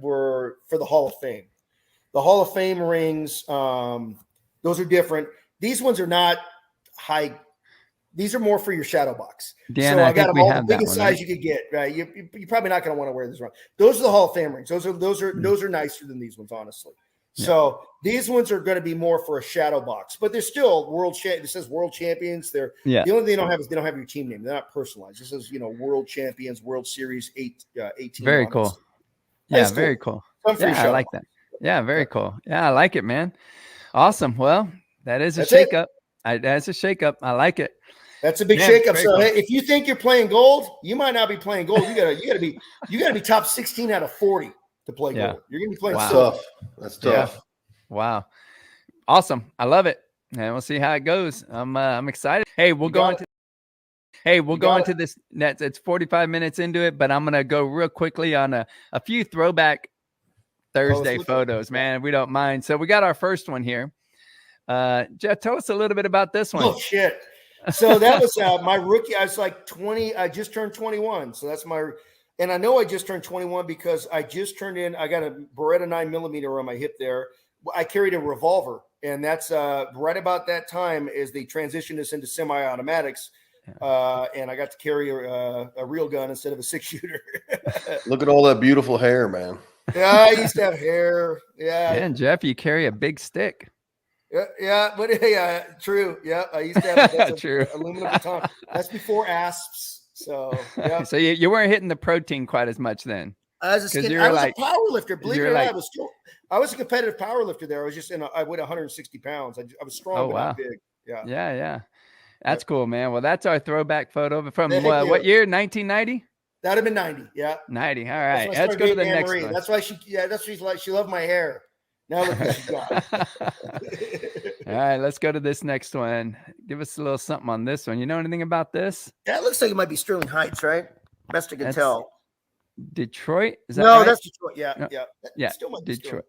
[SPEAKER 3] were for the Hall of Fame. The Hall of Fame rings, those are different. These ones are not high. These are more for your shadow box.
[SPEAKER 2] Dan,
[SPEAKER 3] so I got them all the biggest size you could get. Right? You're probably not going to want to wear this around. Those are the Hall of Fame rings. Those are nicer than these ones, honestly. So these ones are going to be more for a shadow box, but they're still it says world champions. They're the only thing they don't have is they don't have your team name. They're not personalized. It says, world champions, World Series 18.
[SPEAKER 2] Very cool. Yeah, very cool. Yeah, I like that. Yeah, very cool. Yeah, I like it, man. Awesome. Well, that's a shakeup. That's a shakeup. I like it.
[SPEAKER 3] That's a big shakeup. So cool. Hey, if you think you're playing gold, you might not be playing gold. You gotta be top 16 out of 40 to play gold. You're gonna be playing
[SPEAKER 4] tough. That's tough.
[SPEAKER 2] Yeah. Wow. Awesome. I love it. And we'll see how it goes. I'm excited. Hey, we'll go into this. It's 45 minutes into it, but I'm gonna go real quickly on a few throwback Thursday photos, man. If we don't mind. So we got our first one here. Jeff, tell us a little bit about this one.
[SPEAKER 3] Oh shit. So that was my rookie. I was like 20. I just turned 21. So that's and I know I just turned 21 because I just turned in. I got a Beretta 9mm on my hip there. I carried a revolver, and that's right about that time as they transitioned us into semi-automatics. And I got to carry a real gun instead of a 6-shooter.
[SPEAKER 4] Look at all that beautiful hair, man.
[SPEAKER 3] Yeah, I used to have hair. Yeah.
[SPEAKER 2] And Jeff, you carry a big stick.
[SPEAKER 3] Yeah, but true. Yeah, I used to have
[SPEAKER 2] true
[SPEAKER 3] aluminum baton. That's before asps. So yeah.
[SPEAKER 2] So you weren't hitting the protein quite as much then.
[SPEAKER 3] I was a power lifter. Believe it or not, I was a competitive power lifter there. I was just I weighed 160 pounds. I was strong, but not big. Yeah.
[SPEAKER 2] Yeah. That's cool, man. Well, that's our throwback photo from what year? 1990.
[SPEAKER 3] That'd have been 90. Yeah.
[SPEAKER 2] 90. All right. Let's go to the next one.
[SPEAKER 3] That's why she's like, she loved my hair. Now look what she got.
[SPEAKER 2] All right, let's go to this next one. Give us a little something on this one. You know anything about this?
[SPEAKER 3] Yeah, it looks like it might be Sterling Heights, right? Best I can tell.
[SPEAKER 2] Detroit? Is that right?
[SPEAKER 3] That's Detroit. Yeah.
[SPEAKER 2] Yeah.
[SPEAKER 3] Still might be Detroit.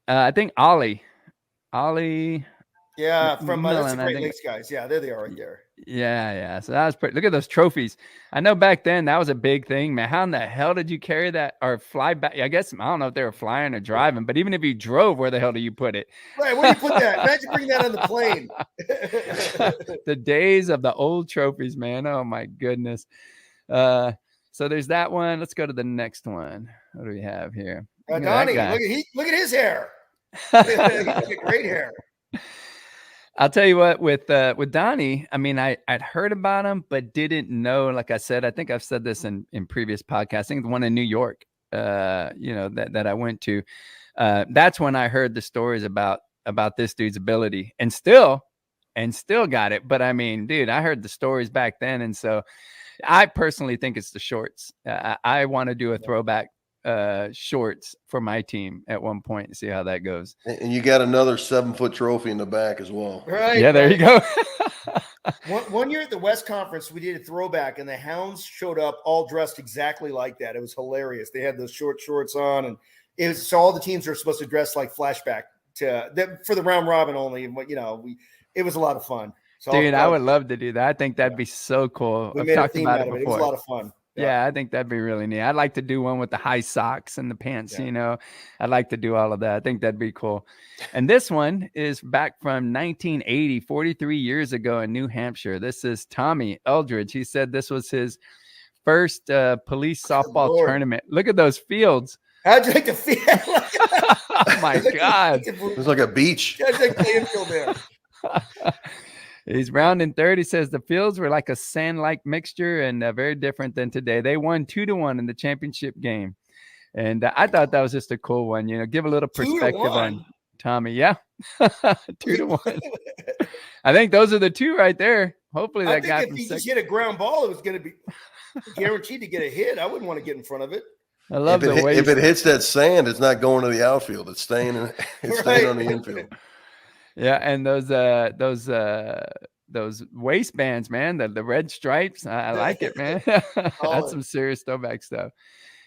[SPEAKER 2] I think Ollie.
[SPEAKER 3] Yeah, from that's the Great Lakes guys. Yeah, there they are right there.
[SPEAKER 2] Yeah. So that was pretty. Look at those trophies. I know back then that was a big thing, man. How in the hell did you carry that or fly back? I guess I don't know if they were flying or driving, but even if you drove, where the hell do you put it?
[SPEAKER 3] Right, where do you put that? Imagine bringing that on the plane.
[SPEAKER 2] The days of the old trophies, man. Oh my goodness. So there's that one. Let's go to the next one. What do we have here?
[SPEAKER 3] Donnie, look at his hair. He's got great hair.
[SPEAKER 2] I'll tell you what, with Donnie, I mean, I'd heard about him, but didn't know, like I said, I think I've said this in previous podcasts. I think the one in New York, that I went to, that's when I heard the stories about this dude's ability and still got it. But I mean, dude, I heard the stories back then. And so I personally think it's the shorts. I want to do a throwback shorts for my team at one point and see how that goes.
[SPEAKER 4] And you got another 7-foot trophy in the back as well.
[SPEAKER 3] Right.
[SPEAKER 2] Yeah, there you go.
[SPEAKER 3] One year at the West Conference, we did a throwback, and the Hounds showed up all dressed exactly like that. It was hilarious. They had those short shorts on, and it was so all the teams are supposed to dress like flashback for the round robin only. But it was a lot of fun. So
[SPEAKER 2] dude, I would love to do that. I think that'd be so cool.
[SPEAKER 3] We made a theme out of it. It was a lot of fun.
[SPEAKER 2] Yeah, I think that'd be really neat. I'd like to do one with the high socks and the pants, I'd like to do all of that. I think that'd be cool. And this one is back from 1980, 43 years ago in New Hampshire. This is Tommy Eldridge. He said this was his first police softball tournament. Look at those fields.
[SPEAKER 3] How'd you like the field?
[SPEAKER 2] Oh, my God.
[SPEAKER 4] It's like a beach.
[SPEAKER 3] How'd you like the infield there?
[SPEAKER 2] He's rounding third. He says the fields were like a sand-like mixture and very different than today. They won 2-1 in the championship game. And I thought that was just a cool one, give a little perspective on Tommy. Yeah. 2-1. I think those are the two right there. Hopefully that guy
[SPEAKER 3] if he just hit a ground ball, it was going to be guaranteed to get a hit. I wouldn't want to get in front of it.
[SPEAKER 2] I love the way
[SPEAKER 4] if it hits that sand, it's not going to the outfield. It's staying on the infield.
[SPEAKER 2] Yeah, and those waistbands, man, the red stripes. I like it, man. That's some serious throwback stuff.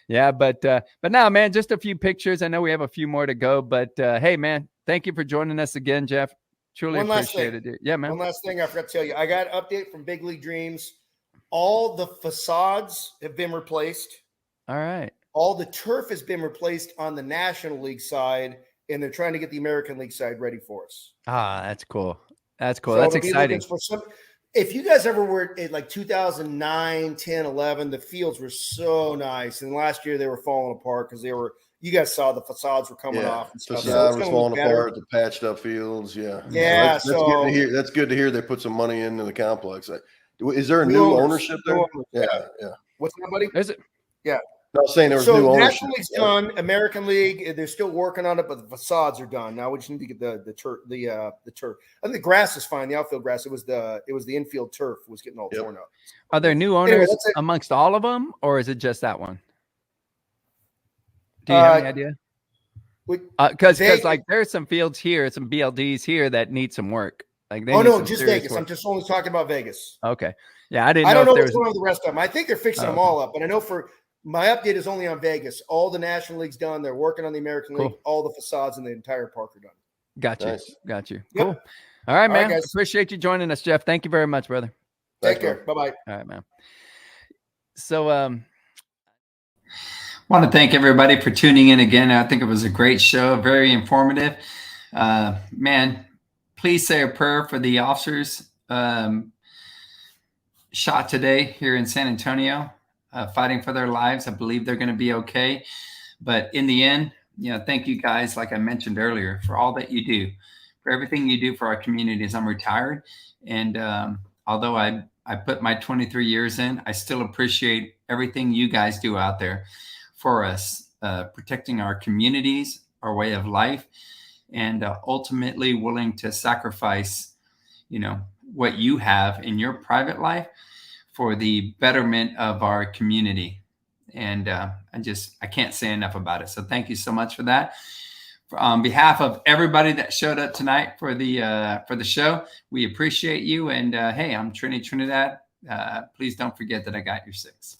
[SPEAKER 2] Yeah, but now, man, just a few pictures. I know we have a few more to go, but hey, man, thank you for joining us again, Jeff. Truly appreciate it, dude. Yeah, man.
[SPEAKER 3] One last thing I forgot to tell you. I got an update from Big League Dreams. All the facades have been replaced.
[SPEAKER 2] All right.
[SPEAKER 3] All the turf has been replaced on the National League side, and they're trying to get the American League side ready for us.
[SPEAKER 2] Ah, that's cool. That's cool. So that's exciting.
[SPEAKER 3] If you guys ever were at like 2009, 10, 11, the fields were so nice. And last year they were falling apart because they were you guys saw the facades were coming
[SPEAKER 4] Yeah,
[SPEAKER 3] off and stuff. So
[SPEAKER 4] facade
[SPEAKER 3] it's
[SPEAKER 4] was
[SPEAKER 3] gonna look
[SPEAKER 4] falling
[SPEAKER 3] better.
[SPEAKER 4] apart. The patched up fields. Yeah.
[SPEAKER 3] Yeah,
[SPEAKER 4] So that's good
[SPEAKER 3] so-
[SPEAKER 4] to hear. That's good to hear. They put some money into the complex. Is there a
[SPEAKER 3] New
[SPEAKER 4] new
[SPEAKER 3] owners,
[SPEAKER 4] ownership there?
[SPEAKER 3] new owners,
[SPEAKER 4] Yeah, yeah.
[SPEAKER 3] What's that, buddy?
[SPEAKER 2] Is it?
[SPEAKER 4] No, I was saying there was
[SPEAKER 3] So
[SPEAKER 4] new ownership.
[SPEAKER 3] National League's done. American League, they're still working on it, but the facades are done. Now we just need to get the turf. The turf. I think the grass is fine. The outfield grass. It was the infield turf was getting all
[SPEAKER 4] Yep.
[SPEAKER 3] torn up.
[SPEAKER 2] Are there new
[SPEAKER 3] Anyway,
[SPEAKER 2] owners
[SPEAKER 3] that's it.
[SPEAKER 2] amongst all of them, or is it just that one? Do you have any idea? Because like there's some fields here, some BLDs here that need some work. Like they
[SPEAKER 3] Oh
[SPEAKER 2] need
[SPEAKER 3] no,
[SPEAKER 2] some
[SPEAKER 3] just
[SPEAKER 2] serious
[SPEAKER 3] Vegas.
[SPEAKER 2] work.
[SPEAKER 3] I'm just only talking about Vegas.
[SPEAKER 2] Okay. Yeah, I didn't
[SPEAKER 3] I
[SPEAKER 2] know
[SPEAKER 3] don't know
[SPEAKER 2] if there
[SPEAKER 3] what's
[SPEAKER 2] was.
[SPEAKER 3] going on with the rest of them. I think they're fixing them
[SPEAKER 2] okay.
[SPEAKER 3] all up, but I know for my update is only on Vegas. All the National League's done. They're working on the American League.
[SPEAKER 2] Cool.
[SPEAKER 3] All the facades in the entire park are done.
[SPEAKER 2] Got you.
[SPEAKER 4] Nice.
[SPEAKER 2] Got you.
[SPEAKER 3] Yep.
[SPEAKER 2] Cool. All right, man.
[SPEAKER 3] guys.
[SPEAKER 2] Appreciate you joining us, Jeff. Thank you very much, brother.
[SPEAKER 3] Take
[SPEAKER 4] Thanks,
[SPEAKER 3] care. Bye bye.
[SPEAKER 2] All right, man. So, want to thank everybody for tuning in again. I think it was a great show, very informative. Man, please say a prayer for the officers shot today here in San Antonio, fighting for their lives. I believe they're going to be okay. But in the end, thank you guys, like I mentioned earlier, for all that you do, for everything you do for our communities. I'm retired. And although I put my 23 years in, I still appreciate everything you guys do out there for us, protecting our communities, our way of life, and ultimately willing to sacrifice, what you have in your private life for the betterment of our community. And I can't say enough about it. So thank you so much for that. On behalf of everybody that showed up tonight for the show, we appreciate you. And hey, I'm Trini Trinidad. Please don't forget that I got your 6.